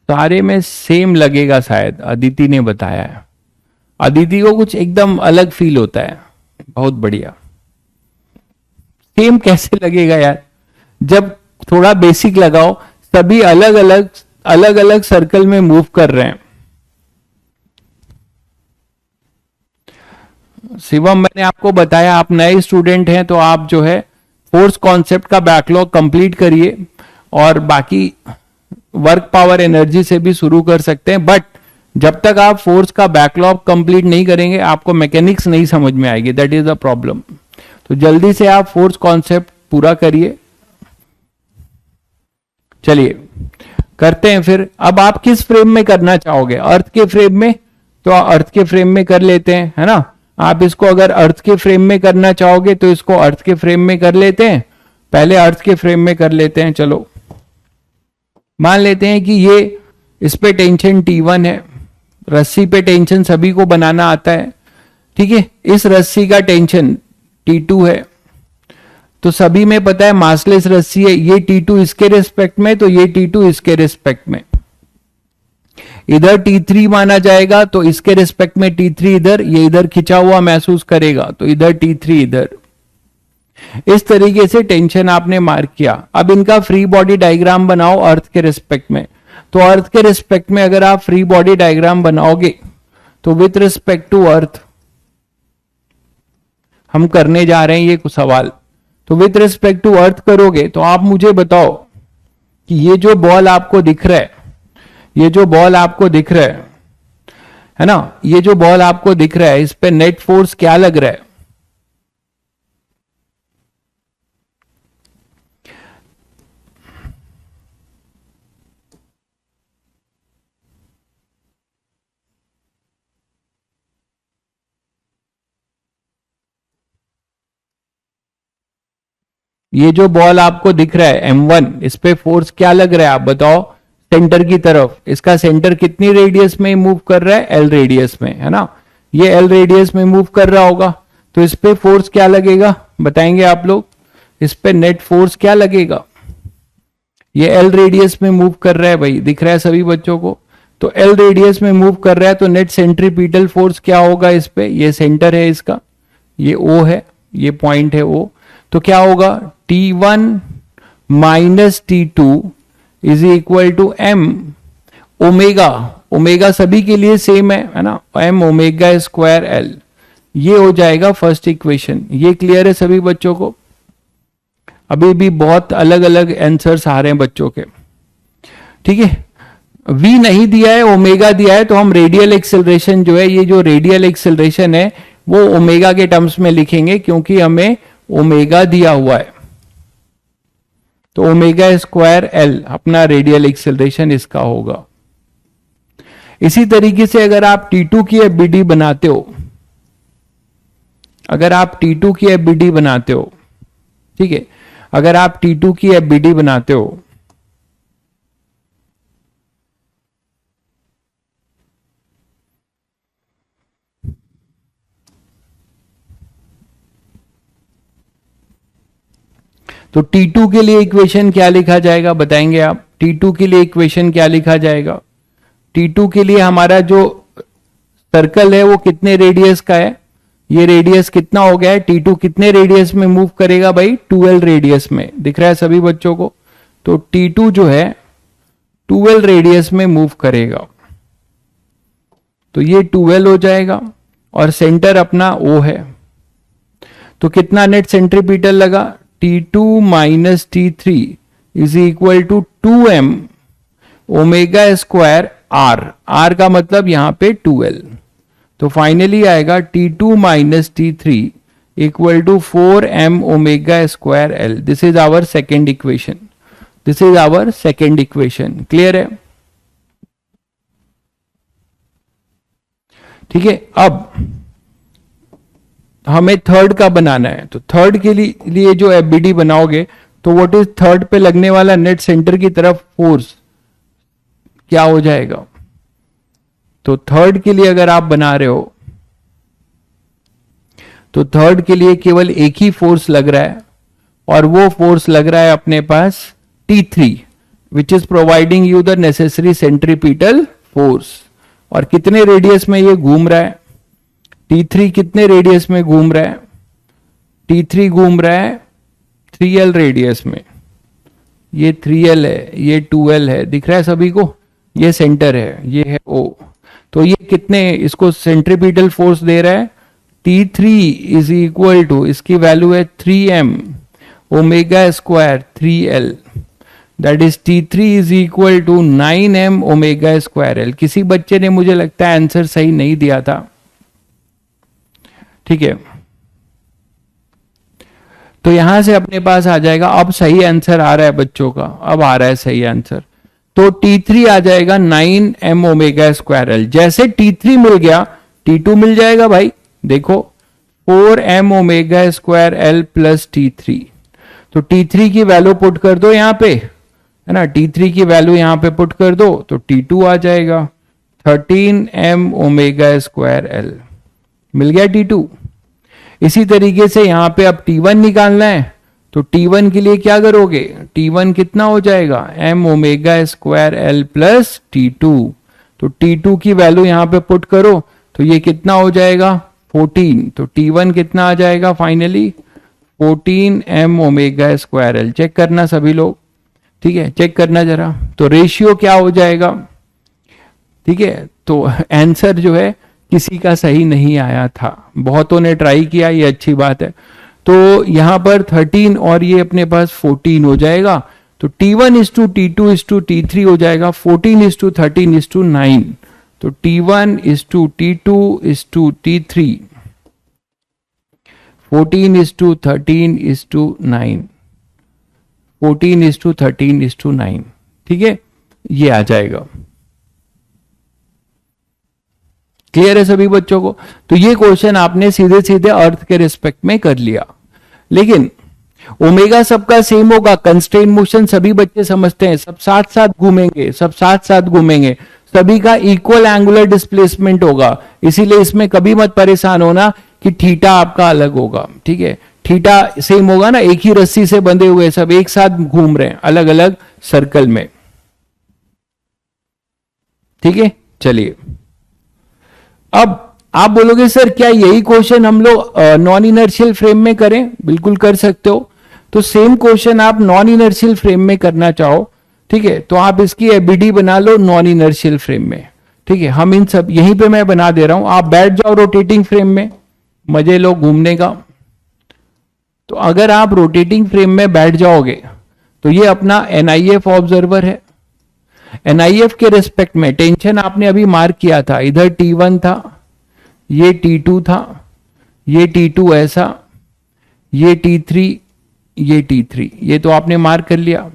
सारे में सेम लगेगा शायद, अदिति ने बताया है। अदिति को कुछ एकदम अलग फील होता है। बहुत बढ़िया। सेम कैसे लगेगा यार, जब थोड़ा बेसिक लगाओ, सभी अलग अलग सर्कल में मूव कर रहे हैं। शिवम, मैंने आपको बताया आप नए स्टूडेंट हैं तो आप जो है फोर्स कॉन्सेप्ट का बैकलॉग कंप्लीट करिए और बाकी वर्क पावर एनर्जी से भी शुरू कर सकते हैं, बट जब तक आप फोर्स का बैकलॉग कंप्लीट नहीं करेंगे आपको मैकेनिक्स नहीं समझ में आएगी, दैट इज द प्रॉब्लम। तो जल्दी से आप फोर्स कॉन्सेप्ट पूरा करिए। चलिए करते हैं फिर। अब आप किस फ्रेम में करना चाहोगे, अर्थ के फ्रेम में? तो अर्थ के फ्रेम में कर लेते हैं, है ना। आप इसको अगर अर्थ के फ्रेम में करना चाहोगे तो इसको अर्थ के फ्रेम में कर लेते हैं, पहले अर्थ के फ्रेम में कर लेते हैं। चलो मान लेते हैं कि ये इस पे टेंशन T1 है, रस्सी पे टेंशन सभी को बनाना आता है, ठीक है। इस रस्सी का टेंशन T2 है, तो सभी में पता है मासलेस रस्सी है, ये T2 इसके रिस्पेक्ट में, तो ये T2 इसके रिस्पेक्ट में। इधर T3 माना जाएगा तो इसके रिस्पेक्ट में T3 इधर, ये इधर खिंचा हुआ महसूस करेगा, तो इधर T3 इधर। इस तरीके से टेंशन आपने मार्क किया। अब इनका फ्री बॉडी डायग्राम बनाओ अर्थ के रिस्पेक्ट में। तो अर्थ के रिस्पेक्ट में अगर आप फ्री बॉडी डायग्राम बनाओगे तो विथ रिस्पेक्ट टू अर्थ हम करने जा रहे हैं ये कुछ सवाल। तो विथ रिस्पेक्ट टू अर्थ करोगे तो आप मुझे बताओ कि ये जो बॉल आपको दिख रहा है, ये जो बॉल आपको दिख रहा है ना, ये जो बॉल आपको दिख रहा है, इस पे नेट फोर्स क्या लग रहा है? ये जो बॉल आपको दिख रहा है M1, इस पे फोर्स क्या लग रहा है आप बताओ? सेंटर की तरफ। इसका सेंटर कितनी रेडियस में मूव कर रहा है? L रेडियस में, है ना। ये L रेडियस में मूव कर रहा होगा, तो इस पे फोर्स क्या लगेगा बताएंगे आप लोग? इस पे नेट फोर्स क्या लगेगा? ये L रेडियस में मूव कर रहा है भाई, दिख रहा है सभी बच्चों को। तो L रेडियस में मूव कर रहा है तो नेट सेंट्रीपिटल फोर्स क्या होगा इस पे? ये सेंटर है इसका, ये O है, ये पॉइंट है O। तो क्या होगा? T1 minus T2 is equal to M omega. Omega सभी के लिए सेम है ना, M ओमेगा स्क्वायर L। ये हो जाएगा फर्स्ट इक्वेशन। ये क्लियर है सभी बच्चों को? अभी भी बहुत अलग अलग आंसर्स आ रहे हैं बच्चों के, ठीक है। V नहीं दिया है, ओमेगा दिया है, तो हम रेडियल एक्सेलरेशन जो है, ये जो रेडियल एक्सेलरेशन है वो ओमेगा के टर्म्स में लिखेंगे क्योंकि हमें ओमेगा दिया हुआ है। तो ओमेगा स्क्वायर L अपना रेडियल एक्सेलरेशन इसका होगा। इसी तरीके से अगर आप T2 की FBD बनाते हो, अगर आप T2 की FBD बनाते हो, ठीक है, अगर आप T2 की FBD बनाते हो तो T2 के लिए इक्वेशन क्या लिखा जाएगा बताएंगे आप? T2 के लिए इक्वेशन क्या लिखा जाएगा? T2 के लिए हमारा जो सर्कल है वो कितने रेडियस का है? ये रेडियस कितना हो गया है? T2 कितने रेडियस में मूव करेगा भाई? 12 रेडियस में। दिख रहा है सभी बच्चों को? तो T2 जो है 12 रेडियस में मूव करेगा, तो ये 12 हो जाएगा और सेंटर अपना O है। तो कितना नेट सेंट्रीपिटल लगा? T2 minus T3 is equal to 2M omega square R। R का मतलब यहां पे 2L। तो फाइनली आएगा T2 minus T3 equal to 4m omega square L. This is our second equation. This is our second equation. Clear है? ठीक है. अब हमें थर्ड का बनाना है. तो थर्ड के लिए जो एफबीडी बनाओगे तो व्हाट इज थर्ड पे लगने वाला नेट सेंटर की तरफ फोर्स क्या हो जाएगा? तो थर्ड के लिए अगर आप बना रहे हो तो थर्ड के लिए केवल एक ही फोर्स लग रहा है और वो फोर्स लग रहा है अपने पास T3 which is providing you the necessary centripetal force. और कितने रेडियस में ये घूम रहा है? T3 कितने रेडियस में घूम रहा है? T3 घूम रहा है 3L रेडियस में. ये 3L है, ये 2L है. दिख रहा है सभी को? ये सेंटर है, ये है O. तो ये कितने इसको सेंट्रीपिटल फोर्स दे रहा है? T3 इज इक्वल टू, इसकी वैल्यू है 3m omega square 3L. That is T3 is equal to 9m omega square L. किसी बच्चे ने मुझे लगता है आंसर सही नहीं दिया था. ठीक है. तो यहां से अपने पास आ जाएगा. अब सही आंसर आ रहा है बच्चों का. अब आ रहा है सही आंसर. तो T3 आ जाएगा 9m ओमेगा स्क्वायर एल. जैसे T3 मिल गया T2 मिल जाएगा भाई. देखो 4m omega square L plus T3. तो T3 की वैल्यू पुट कर दो यहां पे, है ना. T3 की वैल्यू यहां पे पुट कर दो तो T2 आ जाएगा 13m ओमेगा स्क्वायर एल. मिल गया T2. इसी तरीके से यहां पे अब T1 निकालना है. तो T1 के लिए क्या करोगे? T1 कितना हो जाएगा? m omega square L plus T2. तो T2 की वैल्यू यहां पे पुट करो तो ये कितना हो जाएगा? 14. तो T1 कितना आ जाएगा finally? 14m omega square L. Check करना सभी लोग. ठीक है, चेक करना जरा. तो रेशियो क्या हो जाएगा? ठीक है. तो आंसर जो है किसी का सही नहीं आया था. बहुतों ने ट्राई किया, ये अच्छी बात है. तो यहां पर 13 और ये अपने पास 14 हो जाएगा. तो T1 is to T2 is to T3 हो जाएगा 14 इज टू 13 इज टू 9. तो T1 is to T2 is to T3, 14 is to 13 is to 9, 14 is to 13 is to 9. ठीक है, ये आ जाएगा. क्लियर है सभी बच्चों को? तो ये क्वेश्चन आपने सीधे सीधे अर्थ के रिस्पेक्ट में कर लिया. लेकिन ओमेगा सबका सेम होगा. कंस्ट्रेन मोशन सभी बच्चे समझते हैं. सब साथ साथ घूमेंगे, सब साथ साथ घूमेंगे. सभी का इक्वल एंगुलर डिस्प्लेसमेंट होगा. इसीलिए इसमें कभी मत परेशान होना कि थीटा आपका अलग होगा. ठीक है, थीटा सेम होगा ना. एक ही रस्सी से बंधे हुए सब एक साथ घूम रहे हैं अलग अलग सर्कल में. ठीक है, चलिए. अब आप बोलोगे सर क्या यही क्वेश्चन हम लोग नॉन इनर्शियल फ्रेम में करें? बिल्कुल कर सकते हो. तो सेम क्वेश्चन आप नॉन इनर्शियल फ्रेम में करना चाहो, ठीक है, तो आप इसकी एबीडी बना लो नॉन इनर्शियल फ्रेम में. ठीक है, हम इन सब यहीं पे मैं बना दे रहा हूं. आप बैठ जाओ रोटेटिंग फ्रेम में, मजे लो घूमने का. तो अगर आप रोटेटिंग फ्रेम में बैठ जाओगे तो ये अपना एनआईएफ ऑब्जर्वर है. एनआईएफ के रिस्पेक्ट में टेंशन आपने अभी मार्क किया था. इधर T1 था, ये T2 था, ये T2 ऐसा, ये T3, ये T3. ये तो आपने मार्क कर लिया.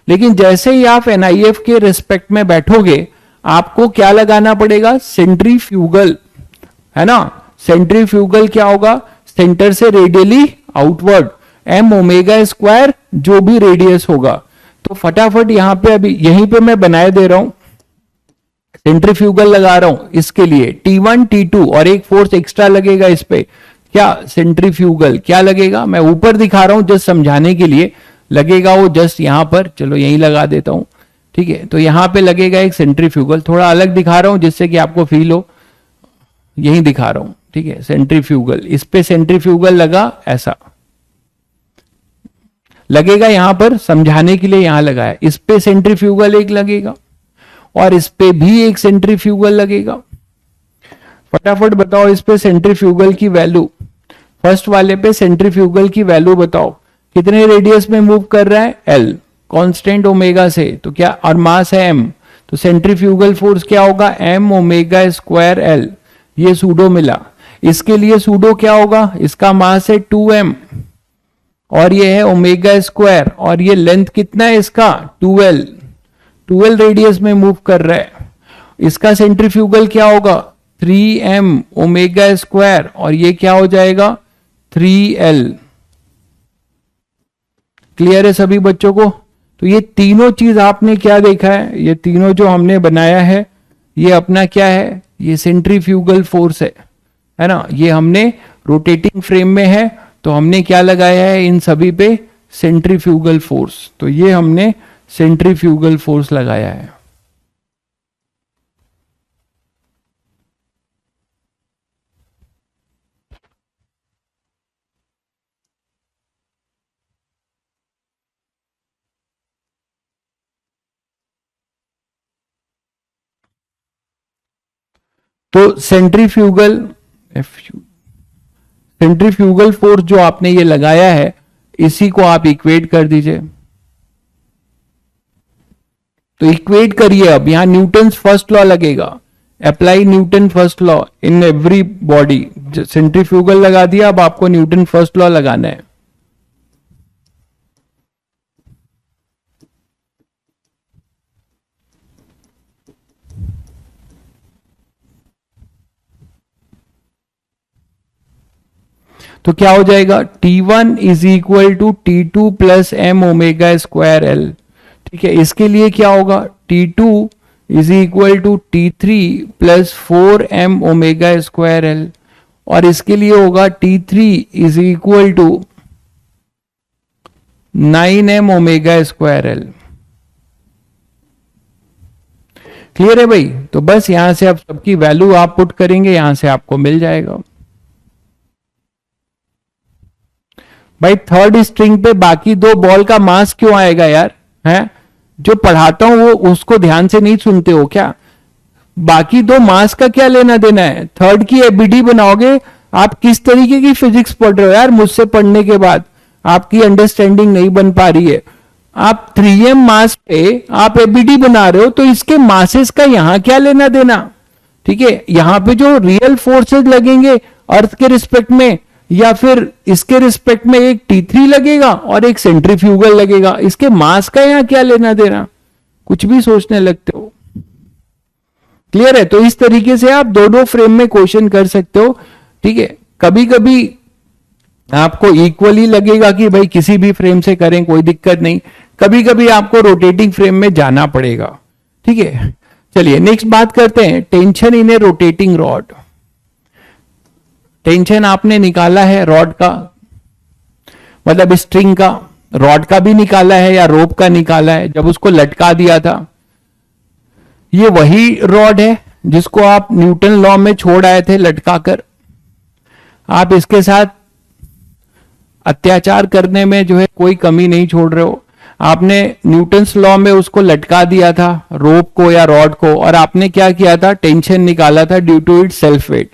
लेकिन जैसे ही आप एनआईएफ के रिस्पेक्ट में बैठोगे आपको क्या लगाना पड़ेगा? सेंट्रीफ्यूगल, है ना. सेंट्रीफ्यूगल क्या होगा? सेंटर से radially outward m omega square जो भी रेडियस होगा. तो फटाफट यहां पे अभी यहीं पे मैं बनाए दे रहा हूं. सेंट्रीफ्यूगल लगा रहा हूं इसके लिए T1 T2 और एक फोर्स एक्स्ट्रा लगेगा इस पे. क्या सेंट्रीफ्यूगल क्या लगेगा? मैं ऊपर दिखा रहा हूं जस्ट समझाने के लिए. लगेगा वो जस्ट यहां पर. चलो यहीं लगा देता हूं. ठीक है, तो यहां पे लगेगा एक सेंट्रीफ्यूगल. थोड़ा अलग दिखा रहा हूं जिससे कि आपको फील हो. यहीं दिखा रहा हूं. ठीक है, सेंट्रीफ्यूगल. इस पे सेंट्रीफ्यूगल लगा ऐसा लगेगा. यहां पर समझाने के लिए यहां लगाया. इस पे सेंट्रीफ्यूगल एक लगेगा और इस पे भी एक सेंट्रीफ्यूगल लगेगा. फटाफट बताओ इस पे सेंट्रीफ्यूगल की वैल्यू. फर्स्ट वाले पे सेंट्रीफ्यूगल की वैल्यू बताओ. कितने रेडियस में मूव कर रहा है? L कांस्टेंट ओमेगा से. तो क्या, और मास है m. तो सेंट्रीफ्यूगल फोर्स क्या होगा? m omega square L. ये सूडो मिला। इसके लिए सूडो क्या होगा, इसका मास है 2m और ये है ओमेगा स्क्वायर और ये लेंथ कितना है इसका 12 रेडियस में मूव कर रहा है। इसका सेंट्रीफ्यूगल क्या होगा 3m ओमेगा स्क्वायर और ये क्या हो जाएगा 3l। क्लियर है सभी बच्चों को? तो ये तीनों चीज आपने क्या देखा है, ये तीनों जो हमने बनाया है ये अपना क्या है, ये सेंट्रीफ्यूगल फोर्स है ना। ये हमने रोटेटिंग फ्रेम में है तो हमने क्या लगाया है इन सभी पे सेंट्रीफ्यूगल फोर्स। तो ये हमने सेंट्रीफ्यूगल फोर्स लगाया है। तो सेंट्रीफ्यूगल फोर्स जो आपने ये लगाया है इसी को आप इक्वेट कर दीजिए। तो इक्वेट करिए, अब यहां न्यूटन्स फर्स्ट लॉ लगेगा, apply Newton first law in every body. Centrifugal लगा दिया, अब आपको न्यूटन फर्स्ट लॉ लगाना है। तो क्या हो जाएगा T1 is equal to T2 plus M omega square L. ठीक है, इसके लिए क्या होगा T2 is equal to T3 plus 4m omega square L और इसके लिए होगा T3 is equal to 9m omega square L. Clear है भाई? तो बस यहां से आप सबकी वैल्यू आप पुट करेंगे, यहां से आपको मिल जाएगा। भाई थर्ड स्ट्रिंग पे बाकी दो बॉल का मास क्यों आएगा यार? है जो पढ़ाता हूं वो उसको ध्यान से नहीं सुनते हो क्या? बाकी दो मास का क्या लेना देना है? थर्ड की एबीडी बनाओगे। आप किस तरीके की फिजिक्स पढ़ रहे हो यार? मुझसे पढ़ने के बाद आपकी अंडरस्टैंडिंग नहीं बन पा रही है। आप 3m मास पे आप एबीडी बना रहे हो तो इसके मासेस का यहां क्या लेना देना? ठीक है, यहां पे जो रियल फोर्सेज लगेंगे अर्थ के रिस्पेक्ट में या फिर इसके रिस्पेक्ट में एक T3 लगेगा और एक सेंट्रीफ्यूगल लगेगा, इसके मास का यहां क्या लेना देना? कुछ भी सोचने लगते हो। क्लियर है? तो इस तरीके से आप दोनों फ्रेम में क्वेश्चन कर सकते हो। ठीक है, कभी कभी आपको इक्वली लगेगा कि भाई किसी भी फ्रेम से करें कोई दिक्कत नहीं, कभी कभी आपको रोटेटिंग फ्रेम में जाना पड़ेगा। ठीक है, चलिए नेक्स्ट बात करते हैं tension in a rotating rod. Tension आपने निकाला है रॉड का, मतलब स्ट्रिंग का, रॉड का भी निकाला है या रोप का निकाला है जब उसको लटका दिया था। ये वही रॉड है जिसको आप न्यूटन लॉ में छोड़ आए थे लटकाकर। आप इसके साथ अत्याचार करने में जो है कोई कमी नहीं छोड़ रहे हो। आपने न्यूटन्स लॉ में उसको लटका दिया था रोप को या रॉड को, और आपने क्या किया था टेंशन निकाला था due to itself weight.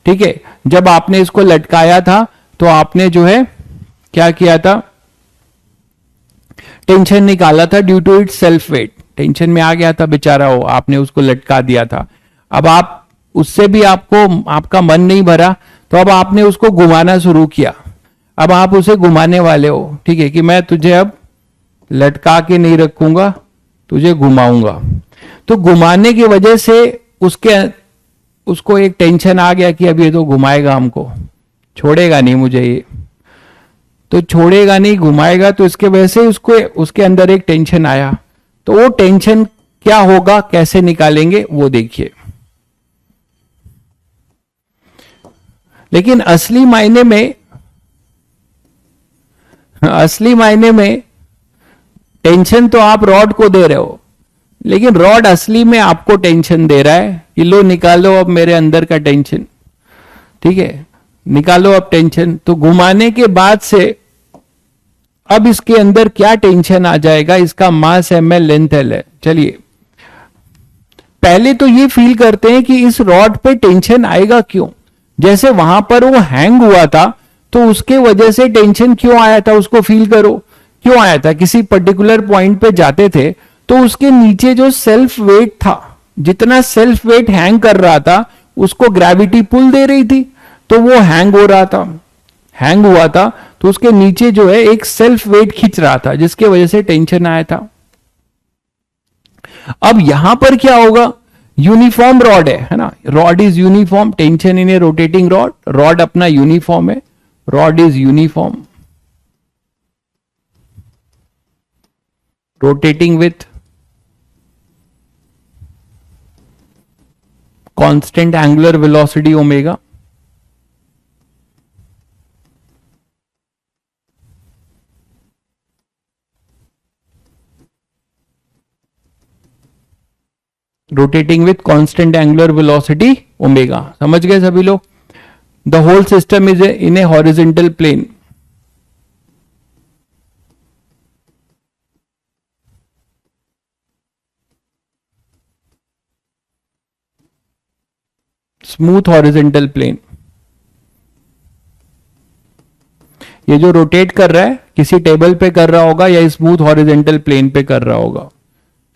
ठीक है, जब आपने इसको लटकाया था तो आपने जो है क्या किया था, टेंशन निकाला था due to itself weight. Tension में आ गया था बेचारा वो, आपने उसको लटका दिया था। अब आप उससे भी आपका मन नहीं भरा तो अब आपने उसको घुमाना शुरू किया। अब आप उसे घुमाने वाले हो। ठीक है, कि मैं तुझे अब लटका के नहीं रखूंगा, तुझे घुमाऊंगा। तो घुमाने की वजह से उसको एक टेंशन आ गया कि अब ये तो घुमाएगा हमको, छोड़ेगा नहीं मुझे ये, तो छोड़ेगा नहीं घुमाएगा। तो इसके वजह से उसके अंदर एक टेंशन आया। तो वो टेंशन क्या होगा, कैसे निकालेंगे वो देखिए। लेकिन असली मायने में टेंशन तो आप रॉड को दे रहे हो, लेकिन रॉड असली में आपको टेंशन दे रहा है कि लो निकालो अब मेरे अंदर का टेंशन। ठीक है, निकालो अब टेंशन। तो घुमाने के बाद से अब इसके अंदर क्या टेंशन आ जाएगा, इसका मास ml लेंथ l है। चलिए पहले तो ये फील करते हैं कि इस रॉड पे टेंशन आएगा क्यों। जैसे वहां पर वो हैंग हुआ था तो उसके वजह से टेंशन क्यों आया था, उसको फील करो। क्यों आया था, किसी पर्टिकुलर पॉइंट पे जाते थे तो उसके नीचे जो सेल्फ वेट था, जितना सेल्फ वेट हैंग कर रहा था उसको ग्रेविटी पुल दे रही थी, तो वो हैंग हो रहा था, हैंग हुआ था, तो उसके नीचे जो है एक सेल्फ वेट खींच रहा था, जिसके वजह से टेंशन आया था। अब यहां पर क्या होगा, यूनिफॉर्म रॉड है ना, rod is uniform, tension in a rotating rod, rod अपना यूनिफॉर्म है, rod is uniform, rotating with constant angular velocity omega. Rotating with constant angular velocity omega. समझ गए सभी लोग? The whole system is in a horizontal plane. Smooth horizontal plane. ये जो rotate कर रहा है किसी टेबल पे कर रहा होगा या स्मूथ हॉरिजॉन्टल प्लेन पे कर रहा होगा।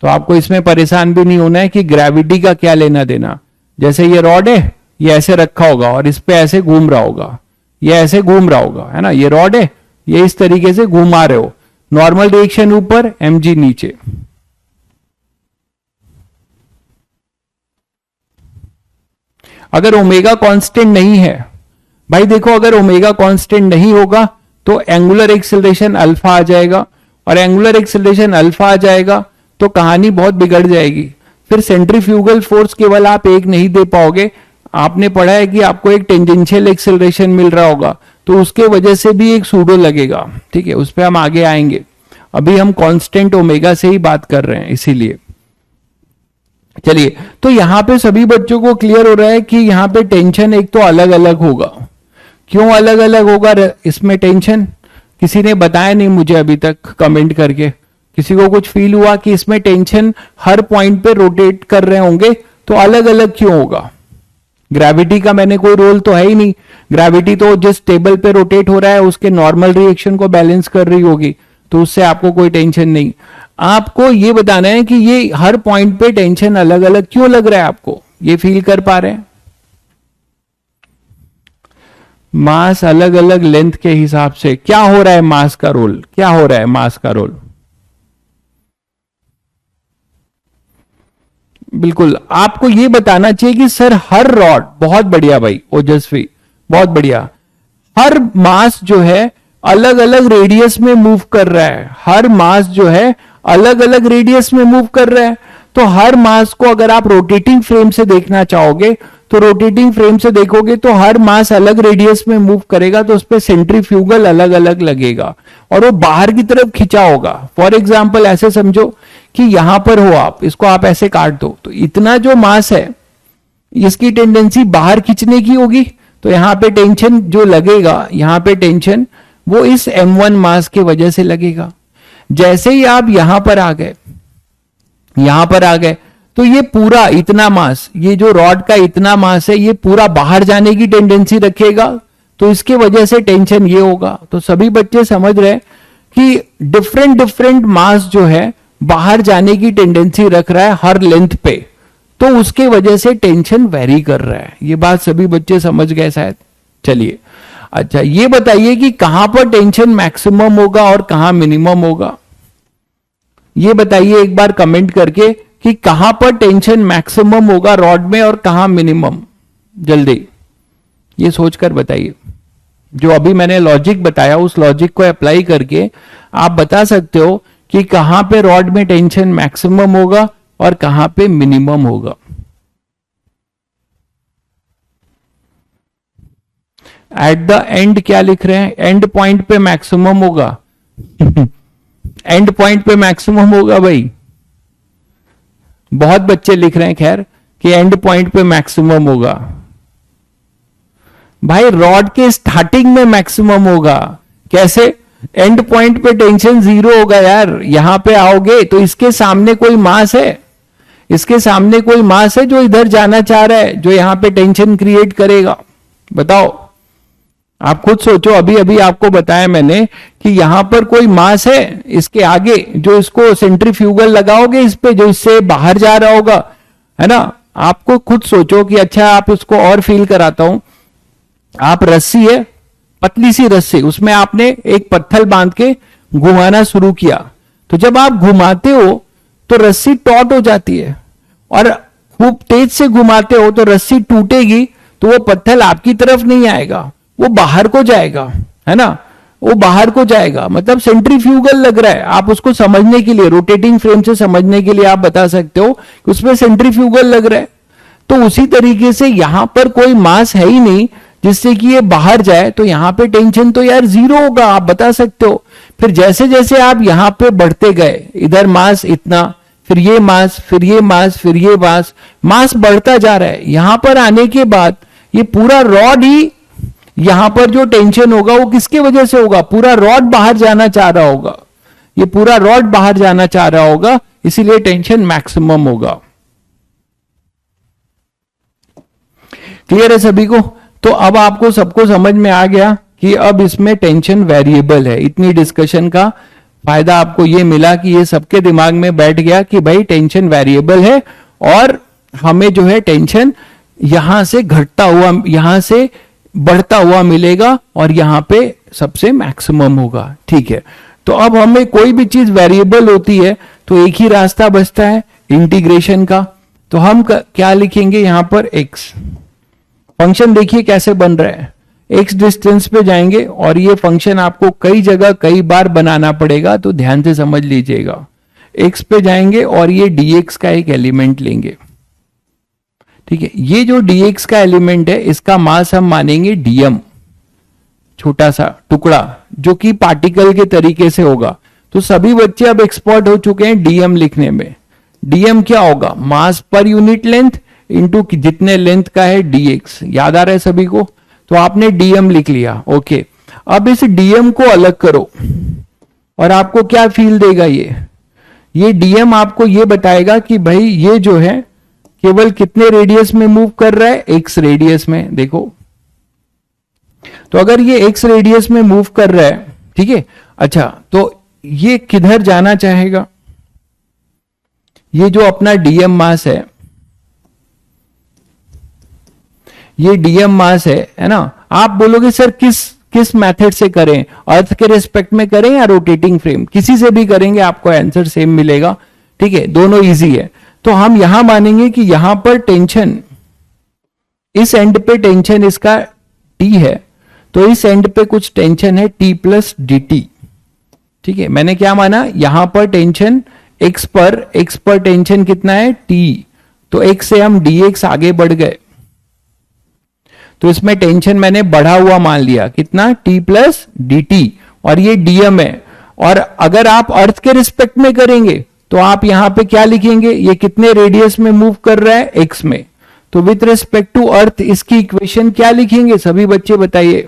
तो आपको इसमें परेशान भी नहीं होना है कि ग्रेविटी का क्या लेना देना। जैसे ये रॉड है, ये ऐसे रखा होगा और इस पे ऐसे घूम रहा होगा, ये ऐसे घूम रहा होगा, है ना। ये रॉड है, ये इस तरीके से घुमा रहे हो, नॉर्मल डायरेक्शन ऊपर, mg नीचे। अगर ओमेगा कांस्टेंट नहीं है भाई, देखो अगर ओमेगा कांस्टेंट नहीं होगा तो एंगुलर एक्सेलरेशन अल्फा आ जाएगा, और एंगुलर एक्सेलरेशन अल्फा आ जाएगा तो कहानी बहुत बिगड़ जाएगी। फिर सेंट्रीफ्यूगल फोर्स केवल आप एक नहीं दे पाओगे, आपने पढ़ा है कि आपको एक टेंजेंशियल एक्सेलरेशन मिल रहा होगा, तो उसके वजह से भी एक सूडो लगेगा। ठीक है, उस पर हम आगे आएंगे, अभी हम कांस्टेंट ओमेगा से ही बात कर रहे हैं इसीलिए। चलिए, तो यहां पे सभी बच्चों को क्लियर हो रहा है कि यहां पे टेंशन एक तो अलग अलग होगा। क्यों अलग अलग होगा इसमें टेंशन? किसी ने बताया नहीं मुझे अभी तक कमेंट करके। किसी को कुछ फील हुआ कि इसमें टेंशन हर पॉइंट पे रोटेट कर रहे होंगे, तो अलग अलग क्यों होगा? ग्रेविटी का मैंने कोई रोल तो है ही नहीं, ग्रेविटी तो जिस टेबल पे रोटेट हो रहा है उसके नॉर्मल रिएक्शन को बैलेंस कर रही होगी, तो उससे आपको कोई टेंशन नहीं। आपको ये बताना है कि ये हर पॉइंट पे टेंशन अलग अलग क्यों लग रहा है, आपको ये फील कर पा रहे हैं? मास अलग अलग लेंथ के हिसाब से क्या हो रहा है, मास का रोल क्या हो रहा है, मास का रोल बिल्कुल आपको ये बताना चाहिए कि सर हर रॉड, बहुत बढ़िया भाई ओजस्वी, बहुत बढ़िया, हर मास जो है अलग अलग रेडियस में मूव कर रहा है, हर मास जो है अलग अलग रेडियस में मूव कर रहा है। तो हर मास को अगर आप रोटेटिंग फ्रेम से देखना चाहोगे तो रोटेटिंग फ्रेम से देखोगे तो हर मास अलग रेडियस में मूव करेगा, तो उस पर सेंट्रीफ्यूगल अलग अलग लगेगा और वो बाहर की तरफ खिंचा होगा। फॉर एग्जाम्पल ऐसे समझो कि यहां पर हो आप, इसको आप ऐसे काट दो, तो इतना जो मास है इसकी टेंडेंसी बाहर खींचने की होगी, तो यहां पे टेंशन जो लगेगा, यहां पे टेंशन वो इस m1 मास के वजह से लगेगा। जैसे ही आप यहां पर आ गए, यहां पर आ गए, तो ये पूरा इतना मास, ये जो रॉड का इतना मास है, ये पूरा बाहर जाने की टेंडेंसी रखेगा, तो इसके वजह से टेंशन ये होगा। तो सभी बच्चे समझ रहे हैं कि डिफरेंट डिफरेंट मास जो है बाहर जाने की टेंडेंसी रख रहा है हर लेंथ पे, तो उसके वजह से टेंशन वेरी कर रहा है। ये बात सभी बच्चे समझ गए शायद। चलिए, अच्छा ये बताइए कि कहां पर टेंशन मैक्सिमम होगा और कहां मिनिमम होगा? ये बताइए एक बार कमेंट करके कि कहां पर टेंशन मैक्सिमम होगा रॉड में और कहां मिनिमम। जल्दी ये सोचकर बताइए। जो अभी मैंने लॉजिक बताया उस लॉजिक को अप्लाई करके आप बता सकते हो कि कहां पे रॉड में टेंशन मैक्सिमम होगा और कहां पे मिनिमम होगा। एट द एंड क्या लिख रहे हैं? एंड पॉइंट पे मैक्सिमम होगा। एंड पॉइंट पे मैक्सिमम होगा भाई, बहुत बच्चे लिख रहे हैं खैर कि एंड पॉइंट पे मैक्सिमम होगा। भाई रॉड के स्टार्टिंग में मैक्सिमम होगा। कैसे? एंड पॉइंट पे टेंशन जीरो होगा यार। यहां पे आओगे तो इसके सामने कोई मास है, इसके सामने कोई मास है जो इधर जाना चाह रहा है, जो यहां पे टेंशन क्रिएट करेगा। बताओ, आप खुद सोचो। अभी अभी आपको बताया मैंने कि यहां पर कोई मास है, इसके आगे जो इसको सेंट्रीफ्यूगल लगाओगे इस पे, जो इससे बाहर जा रहा होगा, है ना, आपको खुद सोचो कि अच्छा आप उसको और फील कराता हूं, आप रस्सी है, पतली सी रस्सी, उसमें आपने एक पत्थर बांध के घुमाना शुरू किया, तो जब आप घुमाते हो तो रस्सी टॉट हो जाती है, और खूब तेज से घुमाते हो तो रस्सी टूटेगी, तो वो पत्थर आपकी तरफ नहीं आएगा, वो बाहर को जाएगा, है ना, वो बाहर को जाएगा, मतलब सेंट्रीफ्यूगल लग रहा है। आप उसको समझने के लिए, रोटेटिंग फ्रेम से समझने के लिए आप बता सकते हो कि उसमें सेंट्रीफ्यूगल लग रहा है। तो उसी तरीके से यहां पर कोई मास है ही नहीं जिससे कि ये बाहर जाए, तो यहां पे टेंशन तो यार जीरो होगा, आप बता सकते हो। फिर जैसे जैसे आप यहां पे बढ़ते गए, इधर मास इतना, फिर ये मास, फिर ये मास, फिर ये मास बढ़ता जा रहा है। यहां पर आने के बाद ये पूरा रॉड ही, यहां पर जो टेंशन होगा वो किसके वजह से होगा, पूरा रॉड बाहर जाना चाह रहा होगा, ये पूरा रॉड बाहर जाना चाह रहा होगा, इसीलिए टेंशन मैक्सिमम होगा। क्लियर है सभी को? तो अब आपको सबको समझ में आ गया कि अब इसमें टेंशन वेरिएबल है। इतनी डिस्कशन का फायदा आपको ये मिला कि ये सबके दिमाग में बैठ गया कि भाई टेंशन वेरिएबल है, और हमें जो है टेंशन यहां से घटता हुआ, यहां से बढ़ता हुआ मिलेगा, और यहां पे सबसे मैक्सिमम होगा। ठीक है, तो अब हमें कोई भी चीज वेरिएबल होती है तो एक ही रास्ता बचता है इंटीग्रेशन का। तो हम क्या लिखेंगे यहां पर, एक्स फंक्शन देखिए कैसे बन रहा है, एक्स डिस्टेंस पे जाएंगे, और ये फंक्शन आपको कई जगह कई बार बनाना पड़ेगा, तो ध्यान से समझ लीजिएगा। एक्स पे जाएंगे और ये dx का एक एलिमेंट लेंगे, ठीक है। ये जो dx का एलिमेंट है इसका मास हम मानेंगे dm, छोटा सा टुकड़ा जो कि पार्टिकल के तरीके से होगा। तो सभी बच्चे अब एक्सपर्ट हो चुके हैं dm लिखने में। dm क्या होगा, मास पर यूनिट लेंथ इंटू जितने लेंथ का है dx। याद आ रहा है सभी को? तो आपने dm लिख लिया, ओके। अब इस dm को अलग करो, और आपको क्या फील देगा ये dm आपको ये बताएगा कि भाई ये जो है केवल कितने रेडियस में मूव कर रहा है, x रेडियस में। देखो, तो अगर ये x रेडियस में मूव कर रहा है, ठीक है, अच्छा, तो ये किधर जाना चाहेगा, ये जो अपना dm मास है, ये डीएम मास है ना। आप बोलोगे सर किस मेथड से करें, अर्थ के रिस्पेक्ट में करें या रोटेटिंग फ्रेम, किसी से भी करेंगे आपको आंसर सेम मिलेगा, ठीक है, दोनों इजी है। तो हम यहां मानेंगे कि यहां पर टेंशन, इस एंड पे टेंशन इसका T है, तो इस एंड पे कुछ टेंशन है T प्लस dt, ठीक है। मैंने क्या माना, यहां पर टेंशन x पर टेंशन कितना है T, तो x से हम dx आगे बढ़ गए, तो इसमें टेंशन मैंने बढ़ा हुआ मान लिया, कितना T प्लस dt, और ये dm है। और अगर आप अर्थ के रिस्पेक्ट में करेंगे तो आप यहां पे क्या लिखेंगे, ये कितने रेडियस में मूव कर रहा है, x में, तो विथ रिस्पेक्ट टू अर्थ इसकी इक्वेशन क्या लिखेंगे सभी बच्चे बताइए।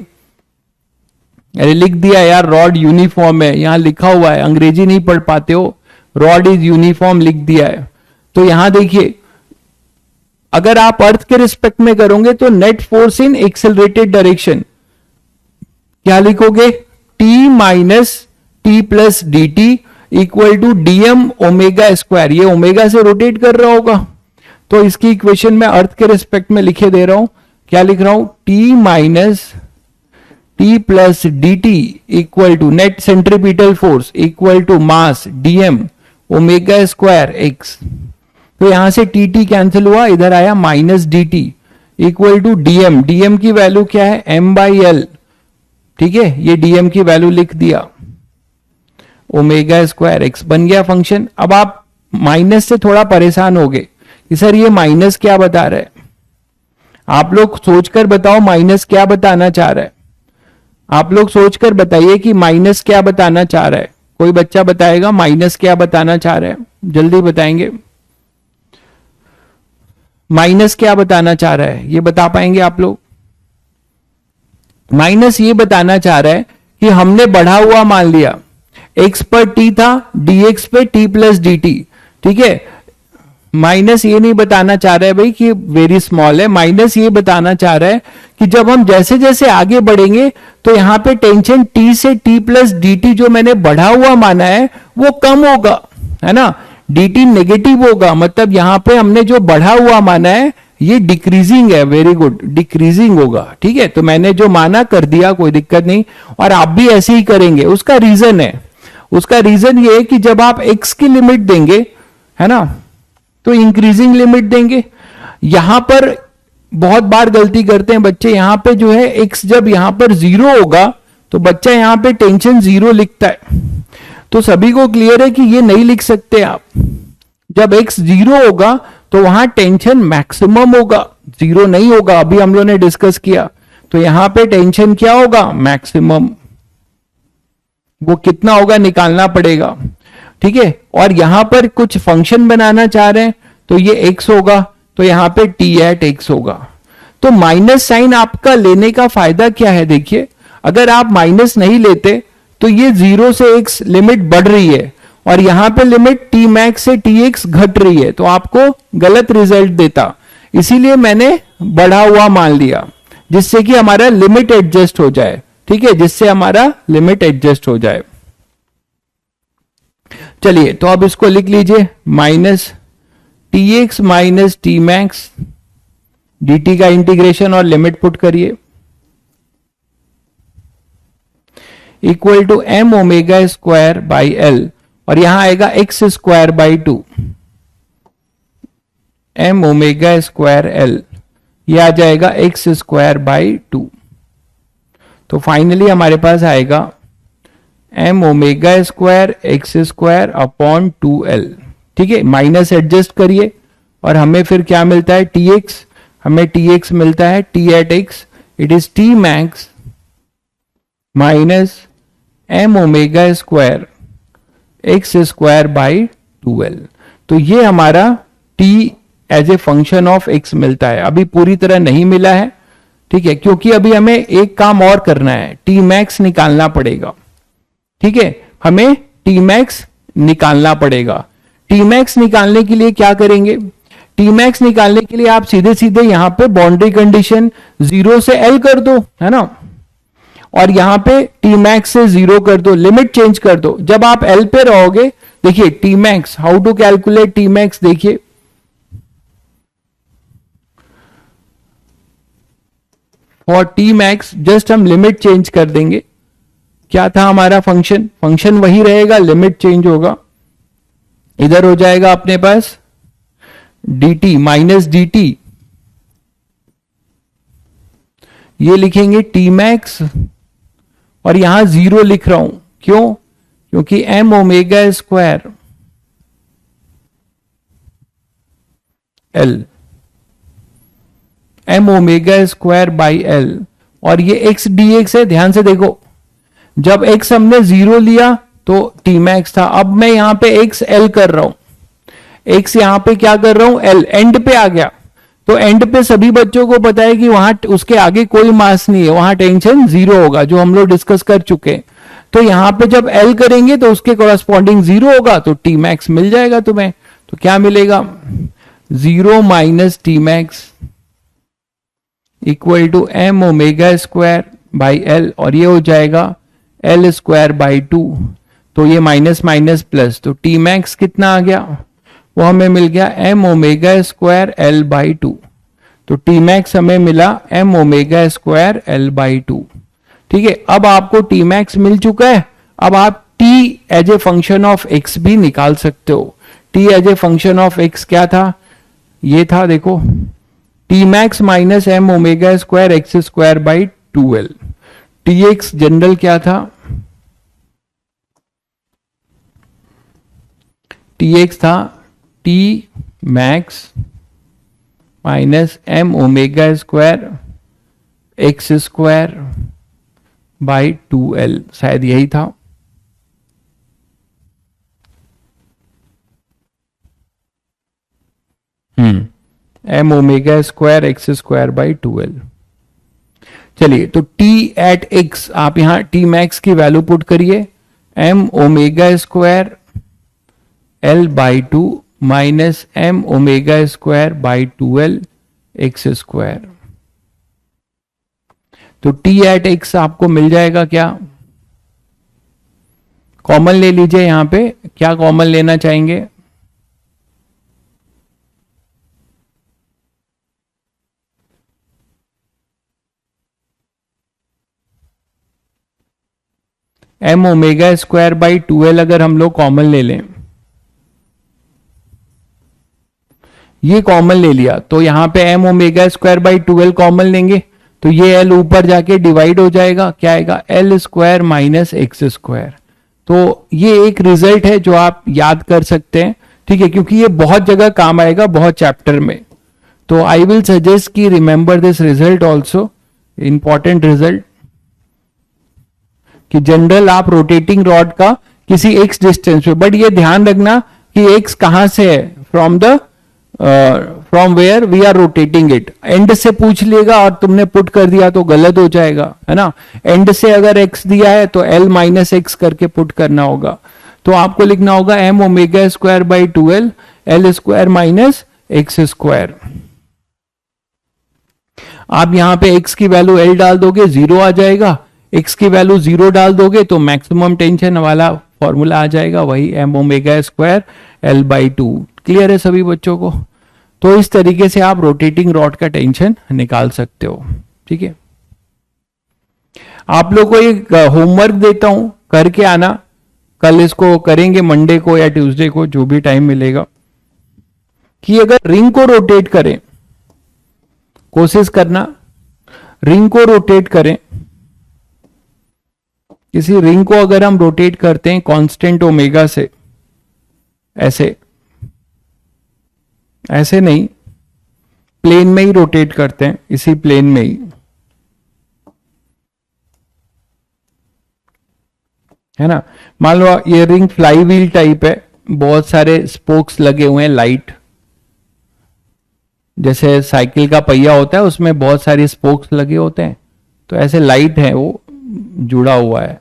अरे लिख दिया यार, रॉड यूनिफॉर्म है, यहां लिखा हुआ है, अंग्रेजी नहीं पढ़ पाते हो, रॉड इज यूनिफॉर्म लिख दिया है। तो यहां देखिए, अगर आप अर्थ के रिस्पेक्ट में करोगे तो net force in accelerated direction क्या लिखोगे, T minus T plus D T equal to DM omega square. ये ओमेगा से रोटेट कर रहा होगा, तो इसकी इक्वेशन में अर्थ के रिस्पेक्ट में लिखे दे रहा हूं, क्या लिख रहा हूं, T minus T plus D T equal to net centripetal force equal to mass DM omega square X. तो यहां से टी टी कैंसिल हुआ, इधर आया minus D T equal to DM. DM की वैल्यू क्या है, एम बाई एल, ठीक है, ये डीएम की वैल्यू लिख दिया, ओमेगा स्क्वायर एक्स बन गया फंक्शन। अब आप माइनस से थोड़ा परेशान हो गए कि सर ये माइनस क्या बता रहा है, आप लोग सोचकर बताओ माइनस क्या बताना चाह रहा है, आप लोग सोचकर बताइए कि माइनस क्या बताना चाह रहा है। कोई बच्चा बताएगा माइनस क्या बताना चाह रहा है, जल्दी बताएंगे, माइनस क्या बताना चाह रहा है, ये बता पाएंगे आप लोग। माइनस ये बताना चाह रहा है कि हमने बढ़ा हुआ मान लिया, x पर t था, dx पे t प्लस डी टी, ठीक है। माइनस ये नहीं बताना चाह रहा है भाई कि वेरी स्मॉल है, माइनस ये बताना चाह रहा है कि जब हम जैसे जैसे आगे बढ़ेंगे तो यहां पे टेंशन t से t प्लस डी टी जो मैंने बढ़ा हुआ माना है वो कम होगा, है ना। dt नेगेटिव होगा, मतलब यहां पे हमने जो बढ़ा हुआ माना है ये डिक्रीजिंग है, वेरी गुड, डिक्रीजिंग होगा। ठीक है, तो मैंने जो माना कर दिया, कोई दिक्कत नहीं, और आप भी ऐसे ही करेंगे। उसका रीजन है, उसका रीजन ये है कि जब आप x की लिमिट देंगे, है ना, तो इंक्रीजिंग लिमिट देंगे। यहां पर बहुत बार गलती करते हैं बच्चे, यहां पे जो है x जब यहां पर 0 होगा तो बच्चा यहां पे टेंशन 0 लिखता है। तो सभी को क्लियर है कि ये नहीं लिख सकते आप। जब x 0 होगा तो वहां टेंशन मैक्सिमम होगा, 0 नहीं होगा। अभी हम लोगों ने डिस्कस किया, तो यहां पे टेंशन क्या होगा, मैक्सिमम। वो कितना होगा निकालना पड़ेगा। ठीक है, और यहां पर कुछ फंक्शन बनाना चाह रहे हैं तो ये x होगा, तो यहां पे t@x होगा। तो माइनस साइन आपका लेने का फायदा क्या है, देखिए, अगर आप माइनस नहीं लेते तो ये 0 से x लिमिट बढ़ रही है और यहां पे लिमिट t मैक्स से tx घट रही है, तो आपको गलत रिजल्ट देता। इसीलिए मैंने बढ़ा हुआ मान लिया, जिससे कि हमारा लिमिट एडजस्ट हो जाए। ठीक है, जिससे हमारा लिमिट एडजस्ट हो जाए। चलिए, तो अब इसको लिख लीजिए, minus tx minus T max, dt का इंटीग्रेशन और लिमिट पुट करिए, equal to m omega square by L, और यहां आएगा x square by 2, m omega square L, ये आ जाएगा x स्क्वायर बाई 2। तो फाइनली हमारे पास आएगा m omega square X square upon 2l। ठीक है, माइनस एडजस्ट करिए और हमें फिर क्या मिलता है, tx, हमें tx मिलता है t@x, it is t max minus m omega square X square by 2l। तो ये हमारा t as a function of x मिलता है। अभी पूरी तरह नहीं मिला है, ठीक है, क्योंकि अभी हमें एक काम और करना है, t मैक्स निकालना पड़ेगा। ठीक है, हमें t मैक्स निकालना पड़ेगा। t मैक्स निकालने के लिए क्या करेंगे, t मैक्स निकालने के लिए आप सीधे सीधे यहां पे बाउंड्री कंडीशन 0 से l कर दो, है ना, और यहां पे t मैक्स से 0 कर दो, लिमिट चेंज कर दो। जब आप l पे रहोगे, देखिए t max, how to calculate t max, देखिए फॉर t मैक्स जस्ट हम लिमिट चेंज कर देंगे। क्या था हमारा फंक्शन, फंक्शन वही रहेगा, लिमिट चेंज होगा। इधर हो जाएगा अपने पास dt माइनस dt, ये लिखेंगे t मैक्स, और यहां 0 लिख रहा हूं, क्यों, क्योंकि m omega square l, m omega square by l, और ये x dx है। ध्यान से देखो, जब x हमने 0 लिया तो t मैक्स था, अब मैं यहां पे x l कर रहा हूं, x यहां पे क्या कर रहा हूं, l, एंड पे आ गया। तो एंड पे सभी बच्चों को पता है कि वहां उसके आगे कोई मास नहीं है, वहां टेंशन 0 होगा, जो हम लोग डिस्कस कर चुके हैं। तो यहां पे जब l करेंगे तो उसके कॉरस्पॉन्डिंग 0 होगा, तो t मैक्स मिल जाएगा तुम्हें। तो क्या मिलेगा, 0 माइनस T max equal to m omega square by l, और ये हो जाएगा l स्क्वायर बाई 2। तो ये माइनस माइनस प्लस, तो t मैक्स कितना आ गया, वो हमें मिल गया m omega square l by 2। तो t मैक्स हमें मिला m omega square l by 2। ठीक है, अब आपको t मैक्स मिल चुका है। अब आप t as a function of x भी निकाल सकते हो। t as a function of x क्या था, ये था, देखो, t max minus m omega square X square by 2l। tx general क्या था, tx था t max minus m omega square X square by 2l, शायद यही था। m omega square X square by 2l। चलिए, तो t@x आप यहां t मैक्स की वैल्यू पुट करिए, m omega square l by 2 minus m omega square by 2l x square. तो t@x आपको मिल जाएगा क्या, कॉमन ले लीजिए, यहां पे क्या कॉमन लेना चाहेंगे, M omega square by 2l अगर हम लोग कॉमन ले लें, ये कॉमन ले लिया तो यहां पे M omega square by 2l common लेंगे तो ये एल ऊपर जाके डिवाइड हो जाएगा, क्या आएगा L square minus X square. तो ये एक रिजल्ट है जो आप याद कर सकते हैं, ठीक है, क्योंकि ये बहुत जगह काम आएगा, बहुत चैप्टर में। तो आई विल सजेस्ट कि remember this result also, important result, कि जनरल आप रोटेटिंग रॉड का किसी एक्स डिस्टेंस पे, बट ये ध्यान रखना कि एक्स कहां से है, from where we are rotating it. End से पूछ लेगा और तुमने पुट कर दिया तो गलत हो जाएगा, है ना। एंड से अगर एक्स दिया है तो एल माइनस एक्स करके पुट करना होगा। तो आपको लिखना होगा M omega square by 2l L square minus X square. आप यहां पे x की वैल्यू l डाल दोगे, 0 आ जाएगा। x की वैल्यू 0 डाल दोगे तो मैक्सिमम टेंशन वाला फॉर्मूला आ जाएगा, वही M omega square L by 2। Clear है सभी बच्चों को? तो इस तरीके से आप रोटेटिंग रॉड का टेंशन निकाल सकते हो, ठीक है। आप लोग को एक होमवर्क देता हूं, करके आना। कल इसको करेंगे, मंडे को या ट्यूसडे को, जो भी टाइम मिलेगा, कि अगर रिंग को रोटेट करें, कोशिश करना रिंग को रोटेट करें। किसी रिंग को अगर हम रोटेट करते हैं कांस्टेंट ओमेगा से, ऐसे ऐसे नहीं, प्लेन में ही रोटेट करते हैं, इसी प्लेन में ही, है ना। मान लो ये रिंग फ्लाई व्हील टाइप है, बहुत सारे स्पोक्स लगे हुए हैं, लाइट, जैसे साइकिल का पहिया होता है उसमें बहुत सारे स्पोक्स लगे होते हैं, तो ऐसे लाइट है, वो जुड़ा हुआ है।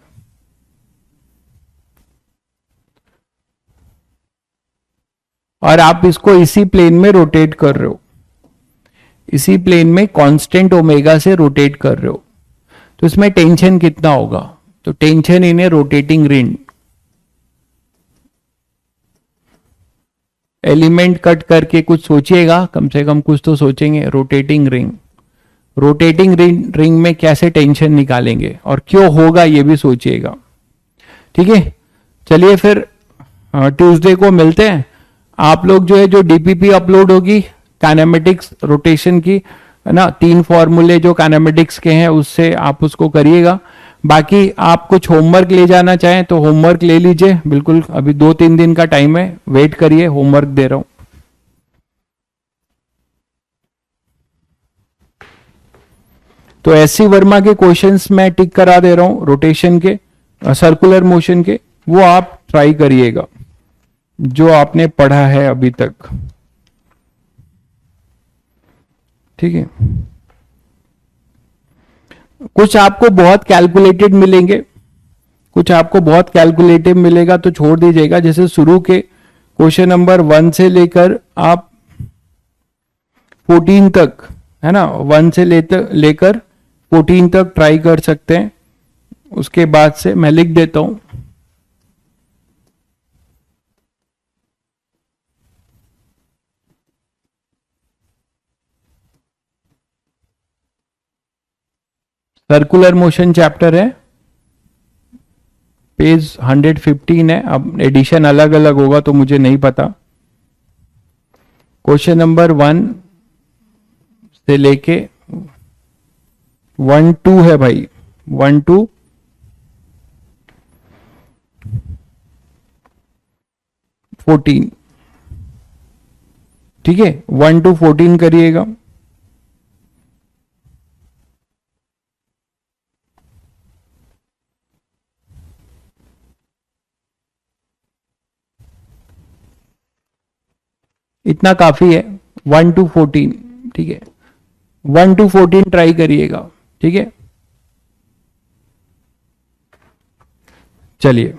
और आप इसको इसी प्लेन में रोटेट कर रहे हो, इसी प्लेन में कांस्टेंट ओमेगा से रोटेट कर रहे हो, तो इसमें टेंशन कितना होगा? तो tension in a rotating ring, element cut करके कुछ सोचिएगा, कम से कम कुछ तो सोचेंगे। रोटेटिंग रिंग, रोटेटिंग रिंग में कैसे टेंशन निकालेंगे और क्यों होगा ये भी सोचिएगा, ठीक है। चलिए फिर ट्यूसडे को मिलते हैं। आप लोग जो है, जो डीपीपी अपलोड होगी काइनेमेटिक्स रोटेशन की, है ना, 3 फॉर्मूले जो काइनेमेटिक्स के हैं उससे आप उसको करिएगा। बाकी आप कुछ होमवर्क ले जाना चाहें तो होमवर्क ले लीजिए, बिल्कुल, अभी 2-3 दिन का टाइम है, वेट करिए, होमवर्क दे रहा हूं। तो एससी वर्मा के क्वेश्चंस मैं टिक करा दे रहा हूं, रोटेशन के, सर्कुलर मोशन के, वो आप ट्राई करिएगा जो आपने पढ़ा है अभी तक, ठीक है। कुछ आपको बहुत कैलकुलेटेड मिलेंगे, कुछ आपको बहुत कैलकुलेटिव मिलेगा तो छोड़ दीजिएगा। जैसे शुरू के क्वेश्चन नंबर 1 से लेकर आप 14 तक, है ना, 1 से लेकर 14 तक ट्राई कर सकते हैं। उसके बाद से मैं लिख देता हूं, सर्कुलर मोशन चैप्टर है, पेज 115 है। अब एडिशन अलग अलग होगा तो मुझे नहीं पता। क्वेश्चन नंबर 1 से लेके 1-2 है भाई, 1-2 14, ठीक है, 1-2 14 करिएगा। इतना काफी है, 1-2 14, ठीक है, 1-2 14 ट्राई करिएगा, ठीक है। चलिए।